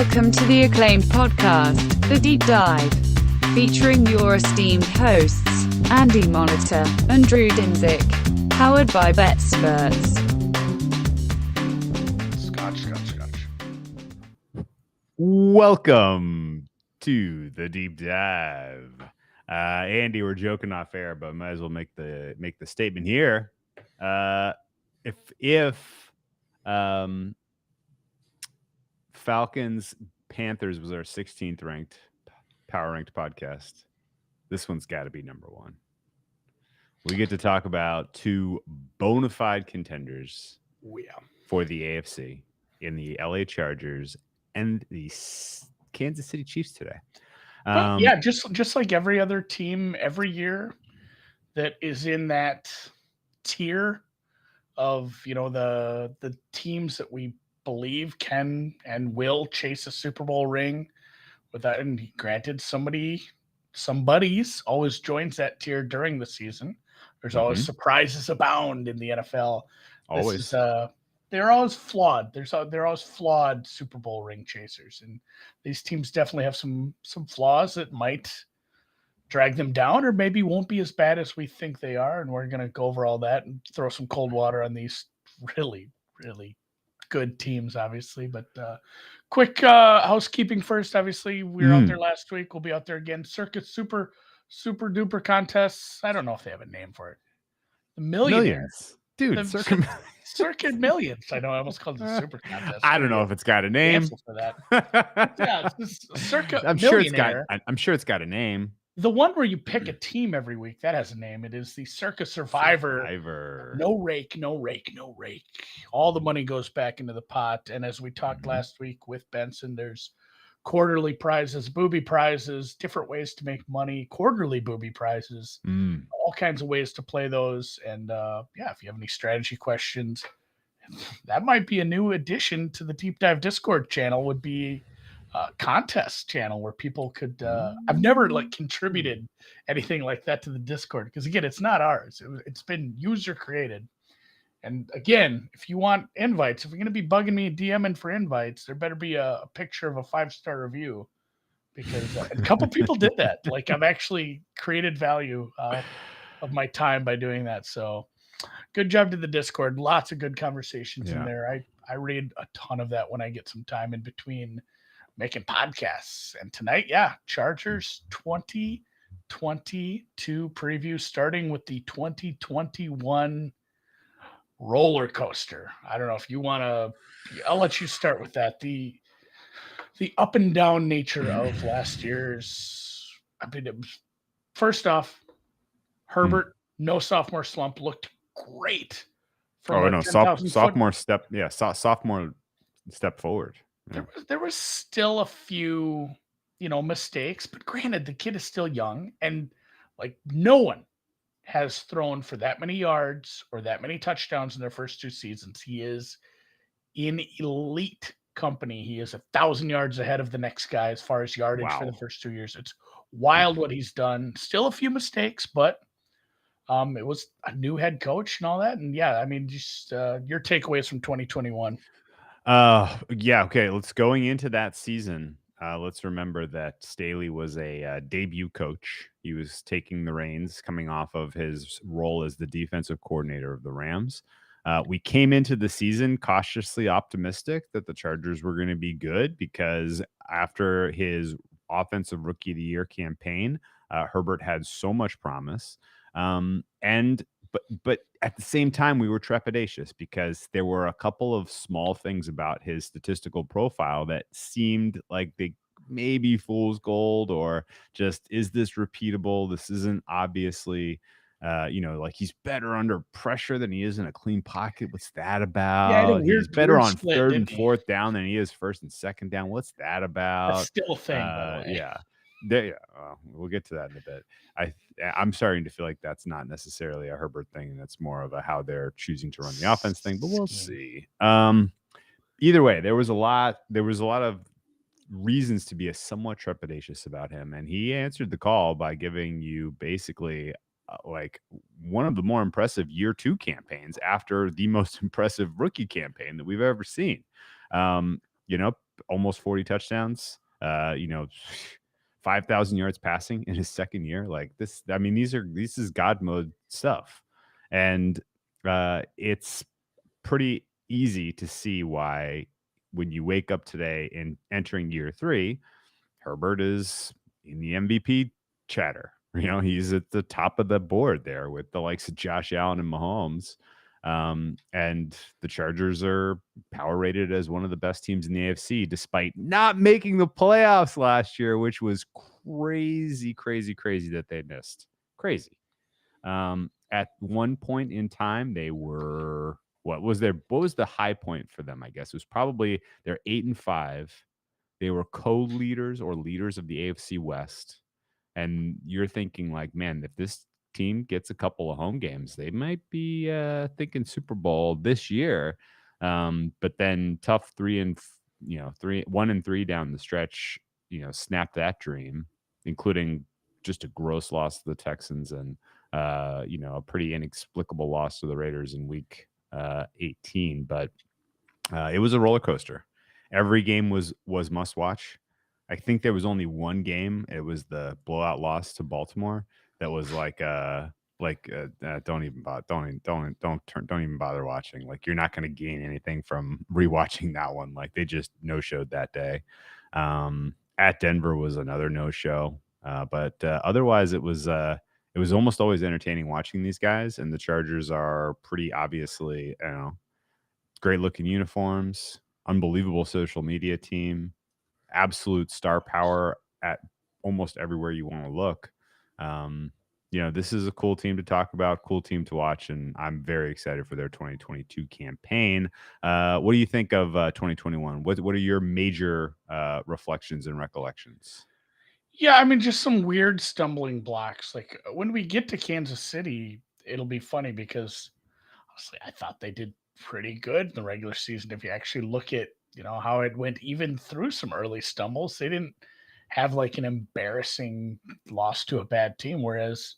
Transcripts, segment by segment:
Welcome to the acclaimed podcast, The Deep Dive, featuring your esteemed hosts, Andy Monitor and Drew Dinzik, powered by BetSperts. Scotch. Welcome to The Deep Dive. Andy, we're joking off air, but might as well make the statement here. If Falcons Panthers was our 16th ranked power ranked podcast, this one's got to be number one. We get to talk about two bona fide contenders for the AFC in the LA Chargers and the Kansas City Chiefs today. Just like every other team every year that is in that tier of, the teams that we believe can and will chase a Super Bowl ring without, and granted, somebody's always joins that tier during the season. There's always surprises abound in the NFL. Always. They're always flawed. They're always flawed Super Bowl ring chasers, and these teams definitely have some flaws that might drag them down, or maybe won't be as bad as we think they are. And we're going to go over all that and throw some cold water on these really, really good teams, obviously. But quick housekeeping first. Obviously, we were out there last week. We'll be out there again. Circuit super duper contests. I don't know if they have a name for it. The Millions. Dude, Circuit Millions. I know I almost called it the Super Contest. I don't know if it's got a name. For that. Yeah, it's Circuit I'm sure it's got a name. The one where you pick a team every week, that has a name. It is the Circa Survivor. No rake. All the money goes back into the pot. And as we talked last week with Benson, there's quarterly prizes, booby prizes, different ways to make money, quarterly booby prizes, all kinds of ways to play those. And if you have any strategy questions, that might be a new addition to the Deep Dive Discord channel, would be contest channel where people could I've never contributed anything like that to the Discord, because again, it's not ours. It's been user created. And again, if you want invites, if you're going to be bugging me DMing for invites, there better be a picture of a 5-star review, because a couple people did that. I've actually created value of my time by doing that. So good job to the Discord. Lots of good conversations in there. I read a ton of that when I get some time in between making podcasts. And tonight, Chargers 2022 preview, starting with the 2021 roller coaster. I don't know if you want to, I'll let you start with that. The up and down nature of last year's, first off, Herbert, no sophomore slump, looked great. Sophomore step forward. Yeah. There was still a few, mistakes, but granted, the kid is still young, and no one has thrown for that many yards or that many touchdowns in their first two seasons. He is in elite company. He is 1,000 yards ahead of the next guy as far as yardage for the first 2 years. It's wild what he's done. Still a few mistakes, but it was a new head coach and all that. And just your takeaways from 2021. Okay. Going into that season, let's remember that Staley was a debut coach. He was taking the reins coming off of his role as the defensive coordinator of the Rams. We came into the season cautiously optimistic that the Chargers were going to be good, because after his offensive rookie of the year campaign, Herbert had so much promise. But at the same time, we were trepidatious because there were a couple of small things about his statistical profile that seemed like they maybe fool's gold, or just, is this repeatable? This isn't obviously, he's better under pressure than he is in a clean pocket. What's that about? He's better on third and fourth down than he is first and second down. What's that about? That's still a thing, by the way. We'll get to that in a bit. I'm starting to feel like that's not necessarily a Herbert thing, and that's more of a how they're choosing to run the offense thing, but we'll see. Either way, there was a lot of reasons to be somewhat trepidatious about him, and he answered the call by giving you basically one of the more impressive year 2 campaigns after the most impressive rookie campaign that we've ever seen. almost 40 touchdowns. 5,000 yards passing in his second year. Like this, I mean, this is God mode stuff, and it's pretty easy to see why when you wake up today and entering year 3, Herbert is in the MVP chatter. He's at the top of the board there with the likes of Josh Allen and Mahomes. And the Chargers are power rated as one of the best teams in the AFC, despite not making the playoffs last year, which was crazy that they missed. Crazy. At one point in time, they were what was the high point for them? I guess it was probably they're 8-5. They were co-leaders or leaders of the AFC West. And you're thinking like, man, if this team gets a couple of home games, they might be thinking Super Bowl this year. But then tough 1-3 down the stretch, snapped that dream, including just a gross loss to the Texans and a pretty inexplicable loss to the Raiders in week 18. But it was a roller coaster. Every game was must watch. I think there was only one game. It was the blowout loss to Baltimore. That was don't even bother watching. Like, you're not going to gain anything from rewatching that one. Like, they just no showed that day. At Denver was another no show. But otherwise it was almost always entertaining watching these guys. And the Chargers are pretty obviously, great looking uniforms, unbelievable social media team, absolute star power at almost everywhere you want to look. This is a cool team to talk about, cool team to watch, and I'm very excited for their 2022 campaign. What do you think of 2021? What are your major reflections and recollections? Yeah, I mean, just some weird stumbling blocks. Like when we get to Kansas City, it'll be funny because honestly, I thought they did pretty good in the regular season. If you actually look at, how it went even through some early stumbles, they didn't have like an embarrassing loss to a bad team. Whereas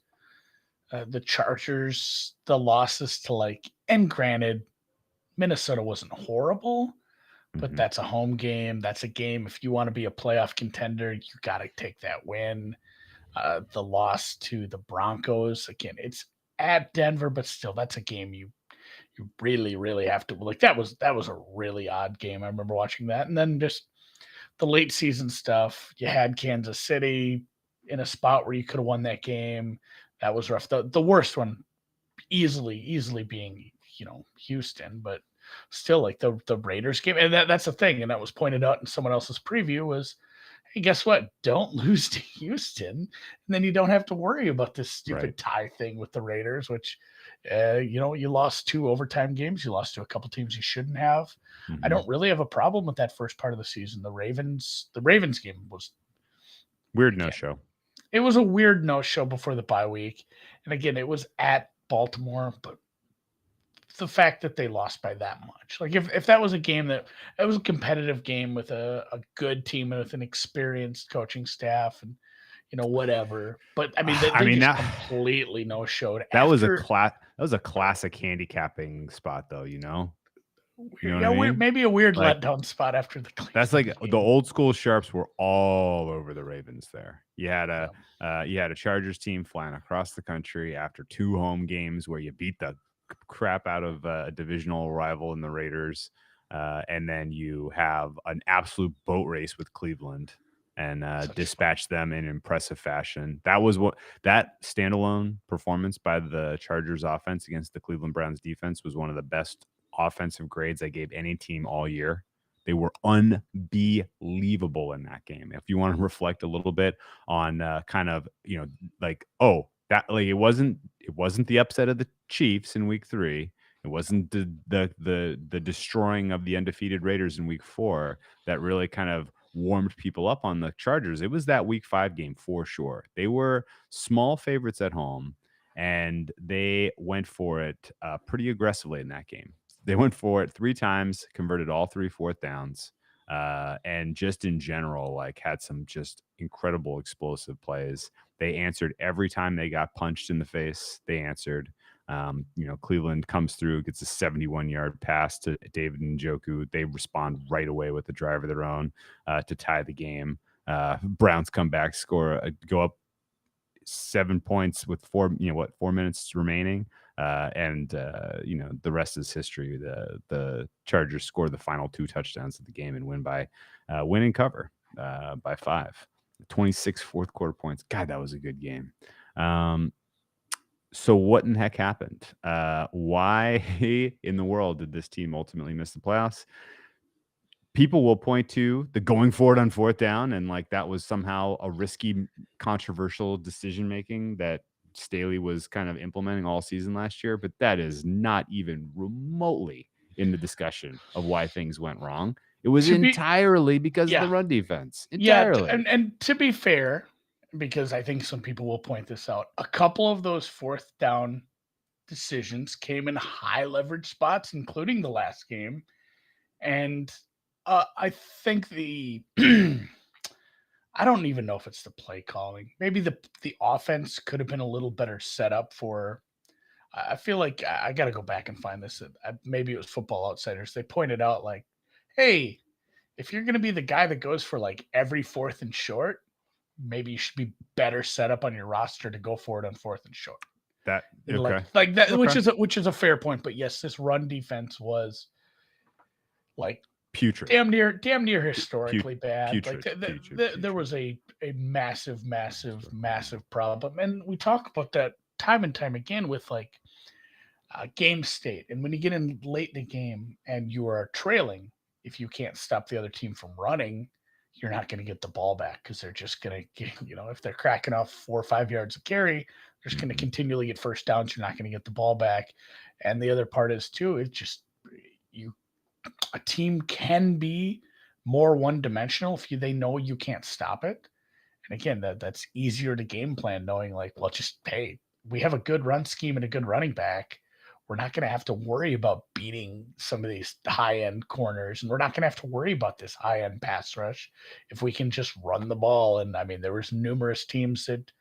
the Chargers, the losses to and granted, Minnesota wasn't horrible, but that's a home game. That's a game. If you want to be a playoff contender, you got to take that win. The loss to the Broncos, again, it's at Denver, but still, that's a game you really, really have to that was a really odd game. I remember watching that. And then just the late season stuff. You had Kansas City in a spot where you could have won that game. That was rough. The worst one easily being, Houston, but still the Raiders game. And that's the thing. And that was pointed out in someone else's preview was, hey, guess what? Don't lose to Houston. And then you don't have to worry about this stupid tie thing with the Raiders, which, you lost 2 overtime games. You lost to a couple teams you shouldn't have. I don't really have a problem with that first part of the season. The Ravens game was weird no-show. It was a weird no-show before the bye week. And again, it was at Baltimore, but the fact that they lost by that much, like if that was a game that it was a competitive game with a good team and with an experienced coaching staff and whatever, but I mean they just completely no showed. That was a classic handicapping spot though. Maybe a weird letdown spot after the Cleveland that's like game. The old school sharps were all over the Ravens there. You had a Chargers team flying across the country after 2 home games where you beat the crap out of a divisional rival in the Raiders, and then you have an absolute boat race with Cleveland and dispatch them in impressive fashion. That was that standalone performance by the Chargers offense against the Cleveland Browns defense was one of the best offensive grades I gave any team all year. They were unbelievable in that game. If you want to reflect a little bit on it wasn't the upset of the Chiefs in week 3. It wasn't the destroying of the undefeated Raiders in week 4 that really kind of warmed people up on the Chargers. It was that week 5 game for sure. They were small favorites at home, and they went for it pretty aggressively in that game. They went for it 3 times, converted all 3 fourth downs, and just in general, had some just incredible explosive plays. They answered every time they got punched in the face. They answered. Cleveland comes through, gets a 71-yard pass to David Njoku. They respond right away with a drive of their own to tie the game. Browns come back, go up 7 points with 4 minutes remaining. The rest is history. The Chargers score the final 2 touchdowns of the game and win and cover by 5. 26 fourth quarter points. God, that was a good game. So what in the heck happened? Why in the world did this team ultimately miss the playoffs? People will point to the going for it on 4th down, and like that was somehow a risky, controversial decision making that Staley was kind of implementing all season last year, but that is not even remotely in the discussion of why things went wrong. It was entirely because of the run defense. Entirely. Yeah, and to be fair, because I think some people will point this out, a couple of those 4th down decisions came in high leverage spots, including the last game. And I think I don't even know if it's the play calling. Maybe the offense could have been a little better set up for. I feel like I got to go back and find this. Maybe it was Football Outsiders. They pointed out like, hey, if you're going to be the guy that goes for like every 4th and short, maybe you should be better set up on your roster to go for it on 4th and short. That okay. like that, okay. which is a fair point. But yes, this run defense was like putrid, damn near historically bad. Putrid, there was a massive problem, and we talk about that time and time again with like game state. And when you get in late in the game and you are trailing, if you can't stop the other team from running, you're not going to get the ball back because they're just going to get, if they're cracking off 4 or 5 yards of carry, they're just going to continually get first downs. You're not going to get the ball back. And the other part is too, it's just a team can be more one-dimensional if they know you can't stop it. And again, that's easier to game plan, knowing like, well, hey, we have a good run scheme and a good running back. We're not going to have to worry about beating some of these high-end corners, and we're not going to have to worry about this high-end pass rush if we can just run the ball. And I mean, there was numerous teams that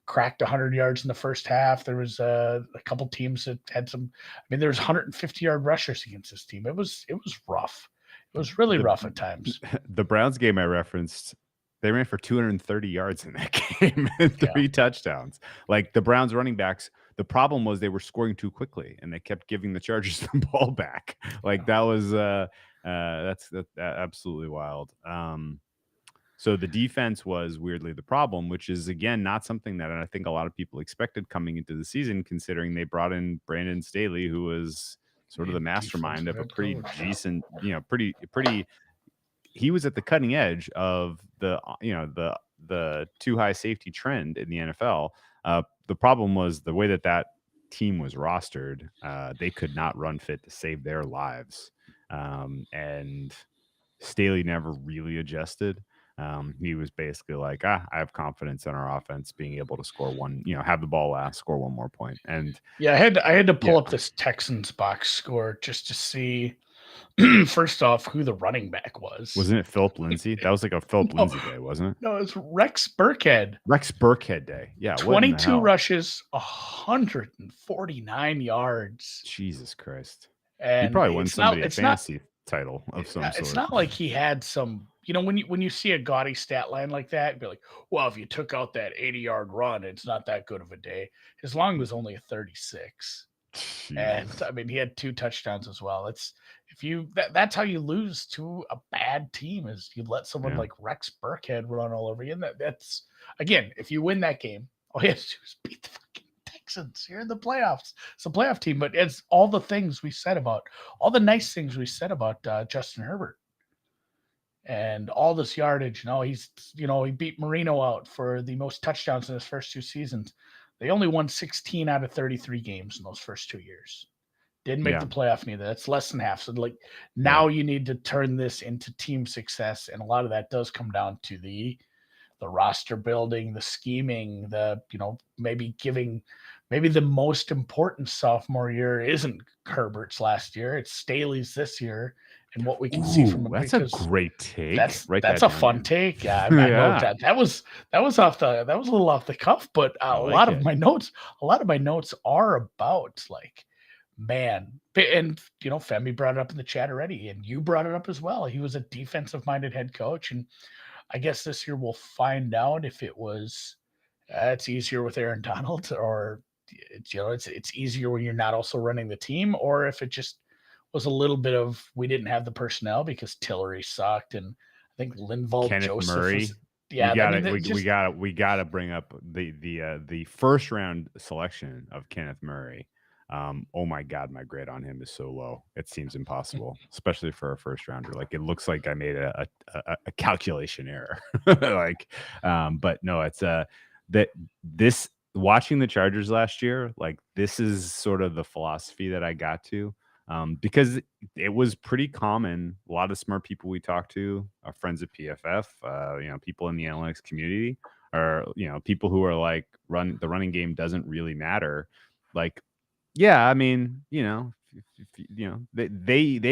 cracked 100 yards in the first half. There was a couple teams that had some. I mean, there was 150-yard rushers against this team. It was rough. It was really rough at times. The Browns game I referenced, they ran for 230 yards in that game and 3 touchdowns. Like the Browns running backs, the problem was they were scoring too quickly and they kept giving the Chargers the ball back. Like that was that's absolutely wild. So the defense was weirdly the problem, which is, again, not something that I think a lot of people expected coming into the season, considering they brought in Brandon Staley, who was sort of the mastermind of a pretty decent, pretty. He was at the cutting edge of the too high safety trend in the NFL. The problem was the way that team was rostered. They could not run fit to save their lives. And Staley never really adjusted. He was basically like, I have confidence in our offense being able to score one, have the ball last, score one more point. And yeah, I had to pull up this Texans box score just to see first off who the running back was. Wasn't it Philip Lindsay? That was like a Philip Lindsay day, wasn't it? No, it was Rex Burkhead. Rex Burkhead day. Yeah. 22 rushes, 149 yards. Jesus Christ. And he probably won somebody a fantasy title of some sort. It's not like he had some, when you see a gaudy stat line like that, be like, well, if you took out that 80-yard run, it's not that good of a day. His long was only a 36. Jeez. And I mean, he had 2 touchdowns as well. That's how you lose to a bad team, is you let someone like Rex Burkhead run all over you. And that's, again, if you win that game, all you have to do is beat the fucking Texans. You're in the playoffs. It's a playoff team, but it's all the nice things we said about Justin Herbert and all this yardage. He beat Marino out for the most touchdowns in his first 2 seasons. They only won 16 out of 33 games in those first 2 years. Didn't make the playoff neither. That's less than half. So now you need to turn this into team success. And a lot of that does come down to the roster building, the scheming, maybe the most important sophomore year isn't Herbert's last year. It's Staley's this year. and what we can see from him. That's a great take. That's a fun take. Yeah, I know that was a little off the cuff, but a lot of my notes are about like, man, and Femi brought it up in the chat already, and you brought it up as well. He was a defensive minded head coach, and I guess this year we'll find out if it was it's easier with Aaron Donald, or it's easier when you're not also running the team, or if it just was a little bit of we didn't have the personnel because Tillery sucked, and I think Linval Kenneth Joseph Murray. was, yeah, we gotta bring up the first round selection of Kenneth Murray. Oh my God, my grade on him is so low. It seems impossible, especially for a first rounder. Like, it looks like I made a calculation error. But no, it's this watching the Chargers last year, like, this is sort of the philosophy that I got to, because it was pretty common. A lot of smart people we talked to, our friends at PFF, people in the analytics community, or people who are like, the running game doesn't really matter. Like, yeah, I mean, they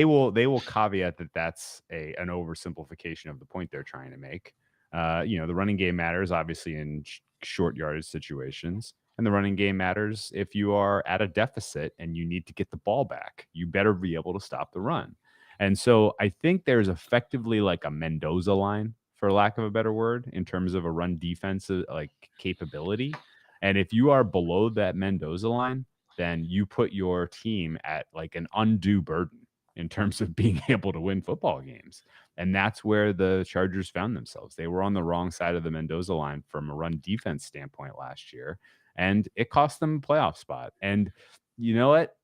will caveat that that's an oversimplification of the point they're trying to make. The running game matters obviously in short yardage situations, and the running game matters if you are at a deficit and you need to get the ball back. You better be able to stop the run. And so I think there's effectively like a Mendoza line, for lack of a better word, in terms of a run defensive like capability. And if you are below that Mendoza line, then you put your team at like an undue burden in terms of being able to win football games. And that's where the Chargers found themselves. They were on the wrong side of the Mendoza line from a run defense standpoint last year, and it cost them a playoff spot. And you know what?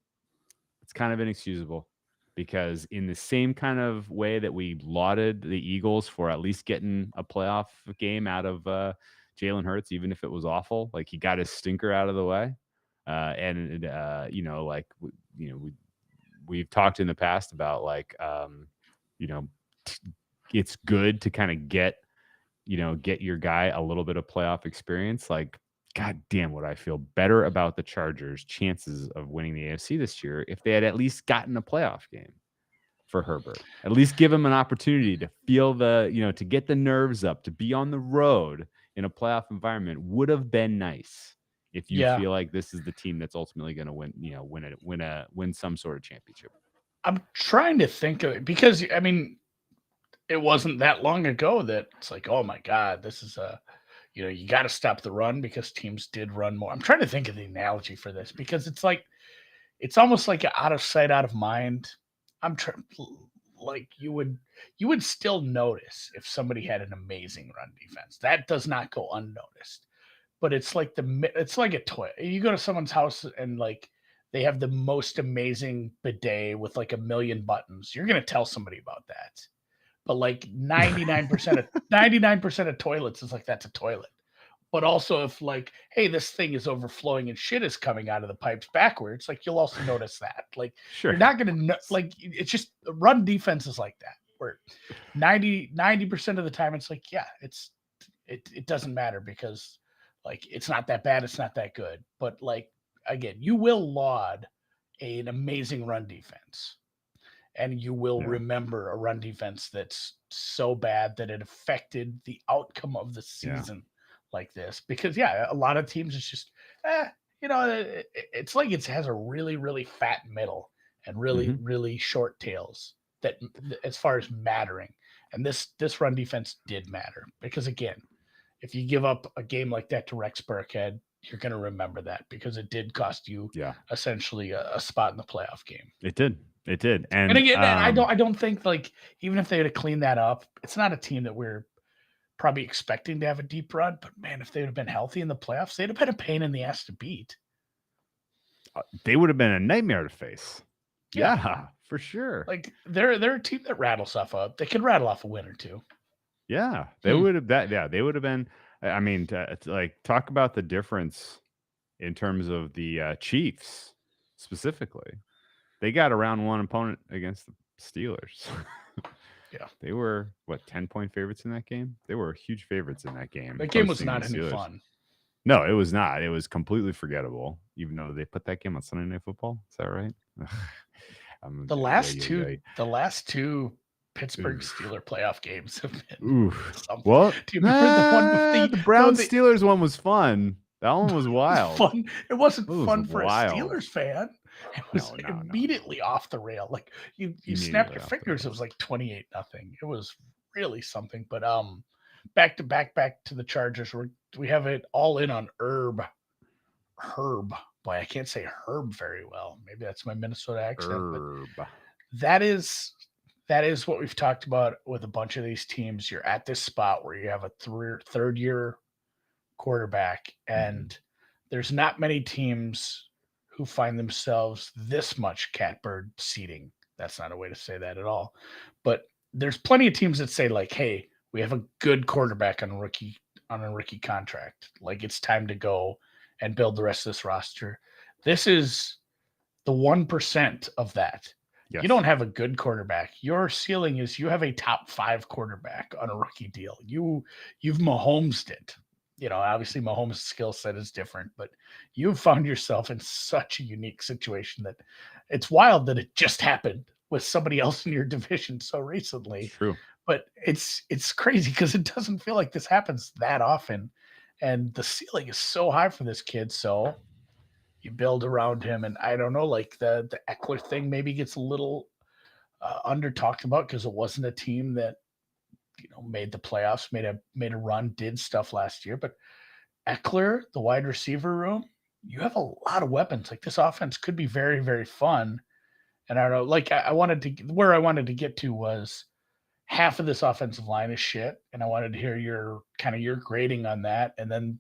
It's kind of inexcusable, because in the same kind of way that we lauded the Eagles for at least getting a playoff game out of Jalen Hurts, even if it was awful, like, he got his stinker out of the way. We've talked in the past about like, it's good to kind of get your guy a little bit of playoff experience. Like, God damn, would I feel better about the Chargers' chances of winning the AFC this year if they had at least gotten a playoff game for Herbert. At least give him an opportunity to feel to get the nerves up, to be on the road in a playoff environment would have been nice. If you feel like this is the team that's ultimately going to win some sort of championship. I'm trying to think of it, because I mean, it wasn't that long ago that it's like, oh my God, this is you got to stop the run, because teams did run more. I'm trying to think of the analogy for this, because it's like, it's almost like out of sight, out of mind. Like, you would still notice if somebody had an amazing run defense. That does not go unnoticed. But it's like a toy. You go to someone's house and like they have the most amazing bidet with like 1 million buttons. You're gonna tell somebody about that. But like 99% of toilets is like, that's a toilet. But also, if like, hey, this thing is overflowing and shit is coming out of the pipes backwards, like, you'll also notice that. Like, sure, you're not gonna like, it's just run defense is like that, where 90% of the time it's like, yeah, it doesn't matter, because like, it's not that bad, it's not that good. But like, again, you will laud an amazing run defense, and you will remember a run defense that's so bad that it affected the outcome of the season like this. Because a lot of teams, it's just it's like it has a really, really fat middle and really, really short tails that as far as mattering. And this run defense did matter, because again, if you give up a game like that to Rex Burkhead, you're going to remember that, because it did cost you essentially a spot in the playoff game. It did. And again, I don't think, like, even if they would have cleaned that up, it's not a team that we're probably expecting to have a deep run. But man, if they would have been healthy in the playoffs, they'd have been a pain in the ass to beat. They would have been a nightmare to face. Yeah, for sure. Like, they're a team that rattles stuff up. They could rattle off a win or two. Yeah, they would have they would have been. I mean, like, talk about the difference in terms of the Chiefs specifically. They got a round one opponent against the Steelers. They were 10-point favorites in that game. They were huge favorites in that game. That game was not any fun. No, it was not. It was completely forgettable, even though they put that game on Sunday Night Football. Is that right? The last two Pittsburgh Steelers playoff games have been something. Well, do you remember the one with the Browns Steelers one was fun. That one was wild. Fun. It wasn't fun for a Steelers fan. It was immediately off the rail. Like you snapped your fingers. It was like 28-0. It was really something. But back to the Chargers. We have it all in on Herb. Boy, I can't say Herb very well. Maybe that's my Minnesota accent. But that is what we've talked about with a bunch of these teams. You're at this spot where you have a third year quarterback, and there's not many teams who find themselves this much catbird seating. That's not a way to say that at all. But there's plenty of teams that say, like, hey, we have a good quarterback on a rookie contract. Like, it's time to go and build the rest of this roster. This is the 1% of that. Yes. You don't have a good quarterback. Your ceiling is you have a top 5 quarterback on a rookie deal. You've Mahomes'd it. Obviously Mahomes' skill set is different, but you've found yourself in such a unique situation that it's wild that it just happened with somebody else in your division so recently. True. But it's crazy because it doesn't feel like this happens that often. And the ceiling is so high for this kid. So you build around him. And I don't know, like the Eckler thing maybe gets a little under talked about because it wasn't a team that, made the playoffs, made a run, did stuff last year. But Eckler, the wide receiver room, you have a lot of weapons. Like this offense could be very, very fun. And I don't know, like I wanted to get to was half of this offensive line is shit. And I wanted to hear your grading on that. And then,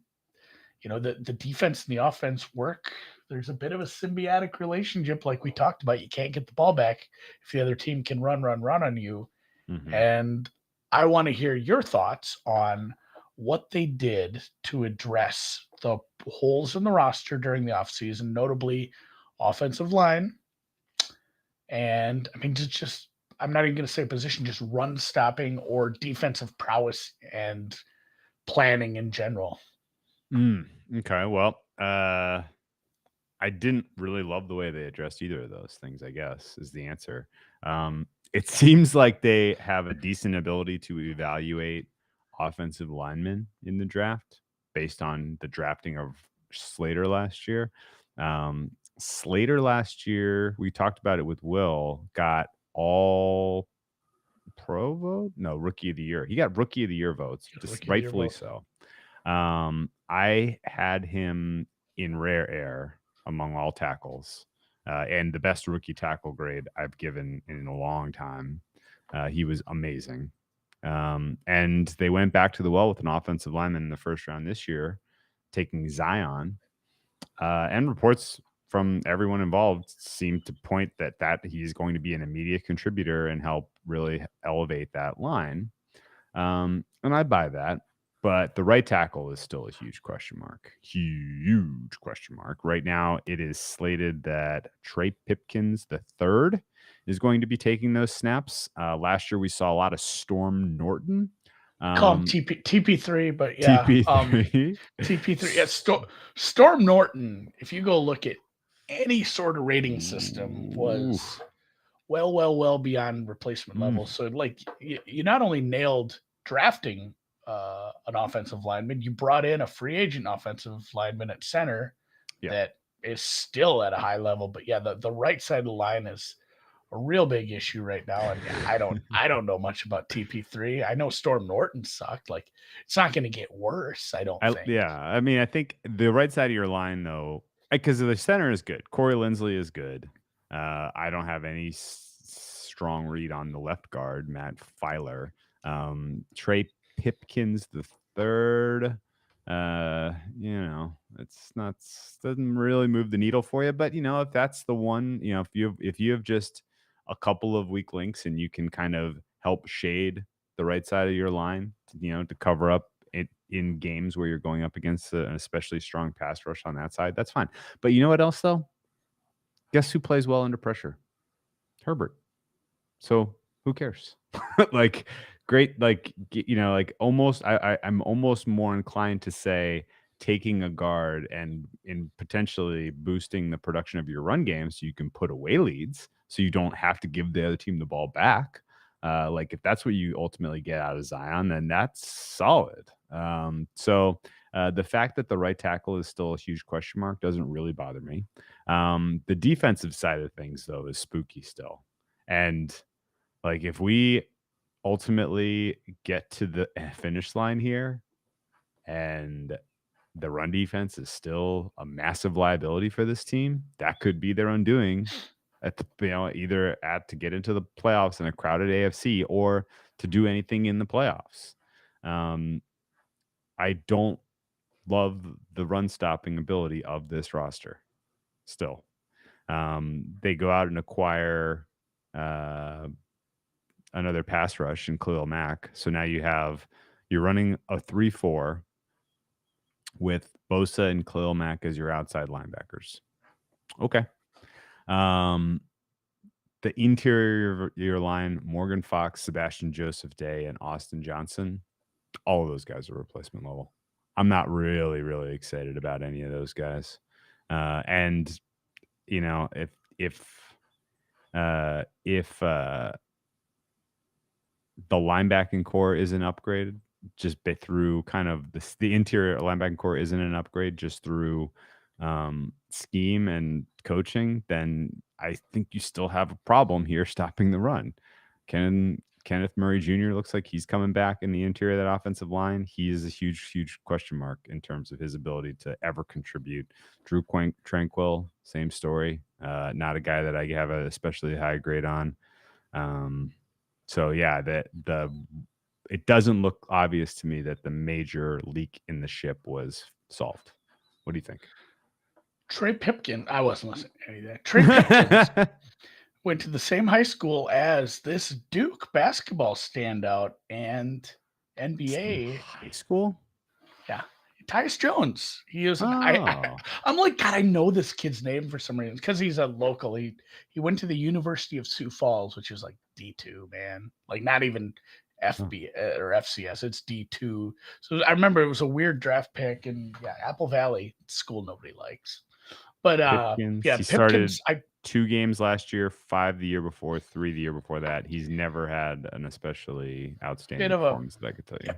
the defense and the offense work. There's a bit of a symbiotic relationship. Like we talked about, you can't get the ball back if the other team can run on you. Mm-hmm. And I want to hear your thoughts on what they did to address the holes in the roster during the offseason, notably offensive line. And I mean, just I'm not even going to say position, just run stopping or defensive prowess and planning in general. Okay. Well, I didn't really love the way they addressed either of those things, I guess, is the answer. It seems like they have a decent ability to evaluate offensive linemen in the draft based on the drafting of Slater last year. Slater last year, we talked about it with Will, got all pro vote? No, rookie of the year. He got rookie of the year votes, rightfully so. I had him in rare air among all tackles, and the best rookie tackle grade I've given in a long time. He was amazing. And they went back to the well with an offensive lineman in the first round this year, taking Zion. And reports from everyone involved seem to point that he's going to be an immediate contributor and help really elevate that line. And I buy that. But the right tackle is still a huge question mark. Huge question mark. Right now, it is slated that Trey Pipkins III is going to be taking those snaps. Last year, we saw a lot of Storm Norton. Call him TP3, but yeah. TP3. TP3. Yeah, Storm Norton, if you go look at any sort of rating system, was well beyond replacement level. So, like, you not only nailed drafting an offensive lineman, you brought in a free agent offensive lineman at center that is still at a high level. But yeah, the right side of the line is a real big issue right now. And I don't know much about TP3. I know Storm Norton sucked. Like, it's not going to get worse, I don't think. Yeah, I mean, I think the right side of your line, though, because the center is good. Corey Linsley is good. I don't have any strong read on the left guard, Matt Filer. Trey Pipkins III, it's not, doesn't really move the needle for you. But if that's the one, if you have just a couple of weak links and you can kind of help shade the right side of your line, to cover up it in games where you're going up against an especially strong pass rush on that side, that's fine. But you know what else though? Guess who plays well under pressure? Herbert. So who cares? Great, almost I'm almost more inclined to say taking a guard and in potentially boosting the production of your run game so you can put away leads so you don't have to give the other team the ball back. Like if that's what you ultimately get out of Zion, then that's solid. So the fact that the right tackle is still a huge question mark doesn't really bother me. The defensive side of things, though, is spooky still. And like if we ultimately get to the finish line here and the run defense is still a massive liability for this team, that could be their undoing at the, either at to get into the playoffs in a crowded AFC or to do anything in the playoffs. I don't love the run stopping ability of this roster still. They go out and acquire another pass rush in Khalil Mack. So now you're running a 3-4 with Bosa and Khalil Mack as your outside linebackers. Okay. The interior of your line, Morgan Fox, Sebastian Joseph Day, and Austin Johnson, all of those guys are replacement level. I'm not really, really excited about any of those guys. And if the linebacking core isn't upgraded just through kind of the interior linebacking core isn't an upgrade just through scheme and coaching, then I think you still have a problem here stopping the run. Kenneth Murray Jr. looks like he's coming back in the interior of that offensive line. He is a huge, huge question mark in terms of his ability to ever contribute. Drew Tranquil, same story. Not a guy that I have a especially high grade on. So yeah, it doesn't look obvious to me that the major leak in the ship was solved. What do you think? Trey Pipkin, I wasn't listening to any of that. Trey Pipkins went to the same high school as this Duke basketball standout and NBA high school. Yeah, Tyus Jones. He is. I'm like, God, I know this kid's name for some reason because he's a local. He went to the University of Sioux Falls, which is like D2, man. Like not even FB or FCS. It's D2. So I remember it was a weird draft pick, and Apple Valley school nobody likes. But Pipkins, he started 2 games last year, 5 the year before, 3 the year before that. He's never had an especially outstanding performance that I could tell you.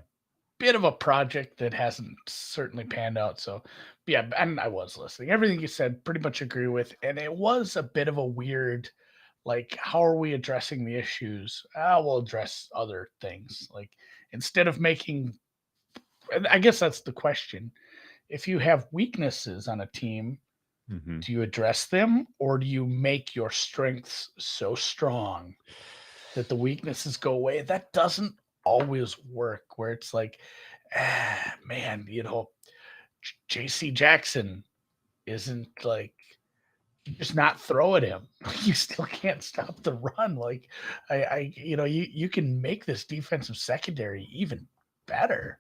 Bit of a project that hasn't certainly panned out. So yeah, and I was listening. Everything you said, pretty much agree with. And it was a bit of a weird, like, how are we addressing the issues? We'll address other things. Like instead of making, and I guess that's the question. If you have weaknesses on a team, do you address them or do you make your strengths so strong that the weaknesses go away? That doesn't always work, where it's like, man, JC Jackson isn't like, just not throw at him. You still can't stop the run. Like you can make this defensive secondary even better.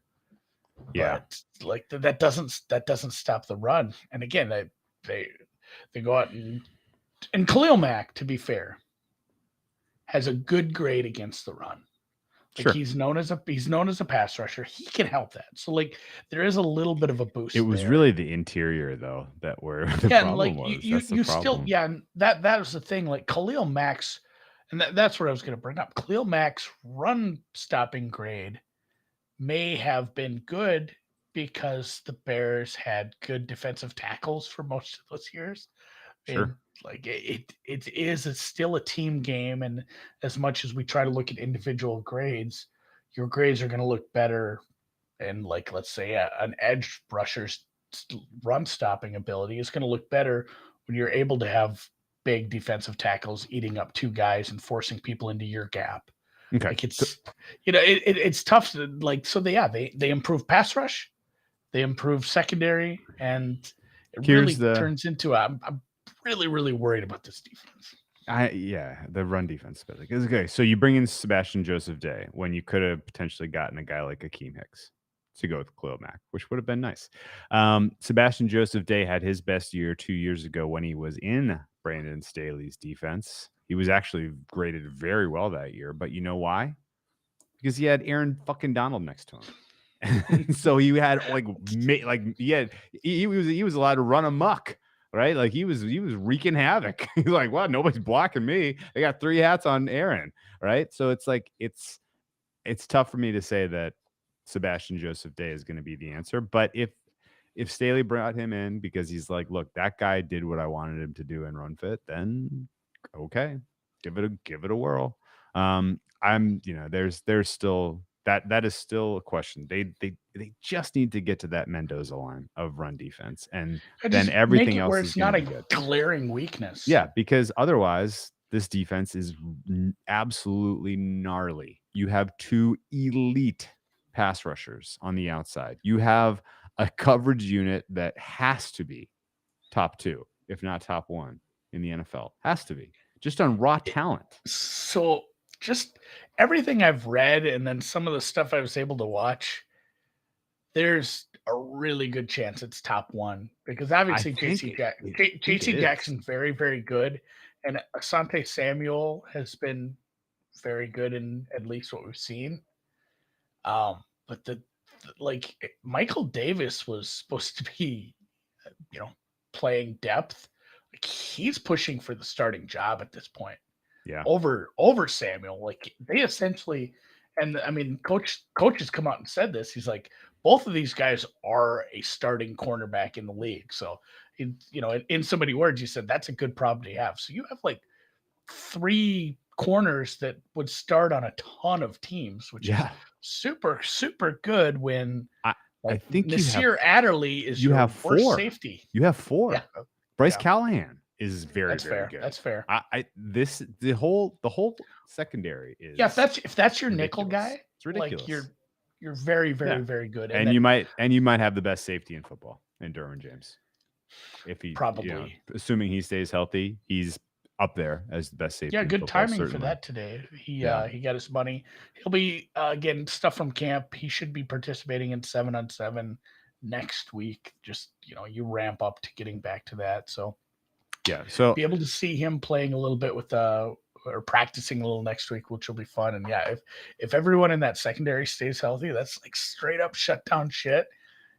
Yeah. But like that doesn't stop the run. And again, they go out and Khalil Mack, to be fair, has a good grade against the run. Like sure. he's known as a pass rusher. He can help that. So like there is a little bit of a boost. It was really the interior though that where the problem like was. You still and that was the thing. Like Khalil Mack's, and that's what I was going to bring up. Khalil Mack's run stopping grade may have been good because the Bears had good defensive tackles for most of those years. Sure. And like it's still a team game, and as much as we try to look at individual grades, your grades are going to look better. And like, let's say an edge rusher's run stopping ability is going to look better when you're able to have big defensive tackles eating up 2 guys and forcing people into your gap. Okay. Like it's it's tough to like. So they improve pass rush, they improve secondary, and it turns into I'm really, really worried about this defense. The run defense. Like, okay, so you bring in Sebastian Joseph Day when you could have potentially gotten a guy like Akeem Hicks to go with Khalil Mack, which would have been nice. Sebastian Joseph Day had his best year 2 years ago when he was in Brandon Staley's defense. He was actually graded very well that year, but you know why? Because he had Aaron fucking Donald next to him. So he had he was allowed to run amok, right? Like he was wreaking havoc. He's like, well, nobody's blocking me. They got 3 hats on Aaron, right? So it's like it's tough for me to say that Sebastian Joseph Day is going to be the answer. But if Staley brought him in because he's like, look, that guy did what I wanted him to do in Run Fit, then okay, give it a whirl. There's still that is still a question. They just need to get to that Mendoza line of run defense, and then everything else where is it's not a good. glaring weakness. Yeah, because otherwise this defense is absolutely gnarly. You have 2 elite pass rushers on the outside. You have a coverage unit that has to be top 2, if not top 1 in the NFL. Has to be, just on raw talent. So just everything I've read and then some of the stuff I was able to watch, there's a really good chance it's top 1 because obviously JC Jackson's very, very good. And Asante Samuel has been very good in at least what we've seen. But Michael Davis was supposed to be, playing depth. Like he's pushing for the starting job at this point. Yeah. Over Samuel. Like they essentially, and I mean, coach has come out and said this. He's like, both of these guys are a starting cornerback in the league. So, in so many words, he said that's a good problem to have. So you have like 3 corners that would start on a ton of teams, which is super, super good when I think Nasir Adderley is you your have 4 worst safety. You have 4. Yeah. Bryce Callahan is very fair. good. That's fair. The whole secondary is if that's your ridiculous. nickel guy, it's ridiculous. Like you're very, very, very good. And you might have the best safety in football in Derwin James. If he probably assuming he stays healthy, he's up there as the best safety. Yeah, good football, timing certainly. for that today. He got his money. He'll be getting stuff from camp. He should be participating in 7-on-7 next week. Just you ramp up to getting back to that. So so be able to see him playing a little bit with or practicing a little next week, which will be fun. And if everyone in that secondary stays healthy, that's like straight up shutdown shit.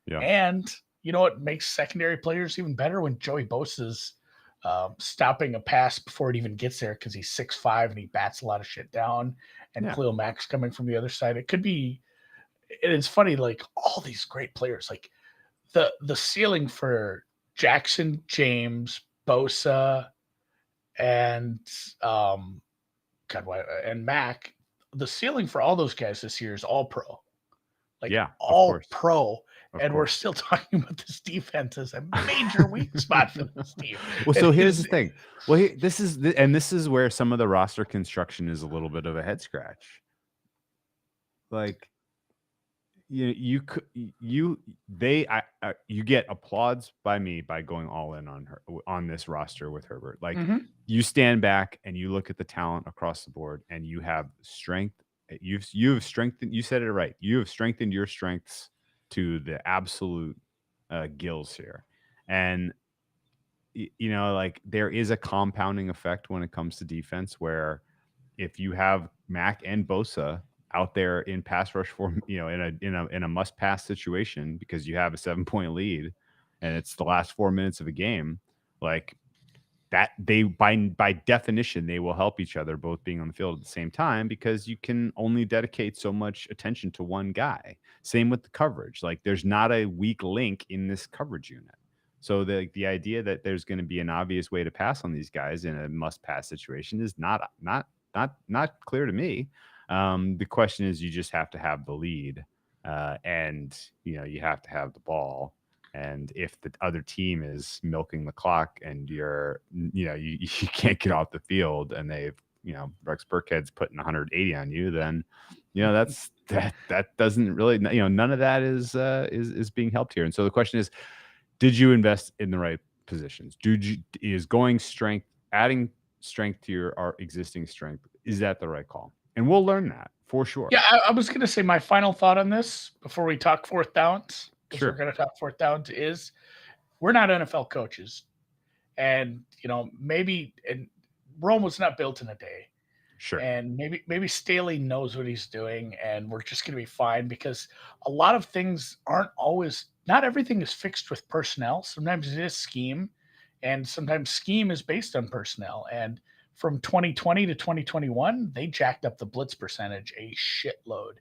Yeah. And you know what makes secondary players even better? When Joey Bosa's stopping a pass before it even gets there because he's 6'5" and he bats a lot of shit down, and Khalil Mack's coming from the other side. It's funny, like all these great players, like the ceiling for Jackson, James, Bosa, and and Mack, the ceiling for all those guys this year is all pro. Like all pro. And we're still talking about this defense as a major weak spot for this team. Well, so here's the thing. Well, this is where some of the roster construction is a little bit of a head scratch. Like, you get applauds by me by going all in on this roster with Herbert. Like you stand back and you look at the talent across the board, and you have strength. You've strengthened. You said it right. You have strengthened your strengths to the absolute gills here. And like there is a compounding effect when it comes to defense, where if you have Mack and Bosa out there in pass rush form, in a must pass situation, because you have a 7-point lead and it's the last 4 minutes of a game, like that, they by definition they will help each other, both being on the field at the same time, because you can only dedicate so much attention to one guy. Same with the coverage. Like there's not a weak link in this coverage unit. So the idea that there's going to be an obvious way to pass on these guys in a must pass situation is not clear to me. The question is, you just have to have the lead, and you have to have the ball. And if the other team is milking the clock and you can't get off the field, and they've, Rex Burkhead's putting 180 on you, then, that doesn't really, none of that is being helped here. And so the question is, did you invest in the right positions? Adding strength to our existing strength, is that the right call? And we'll learn that for sure. Yeah, I was going to say my final thought on this before we talk fourth downs. Sure. We're going to talk fourth downs is we're not NFL coaches. And, maybe Rome was not built in a day. Sure. And maybe Staley knows what he's doing, and we're just going to be fine because a lot of things aren't always. Not everything is fixed with personnel. Sometimes it is scheme, and sometimes scheme is based on personnel. And from 2020 to 2021, they jacked up the blitz percentage a shitload.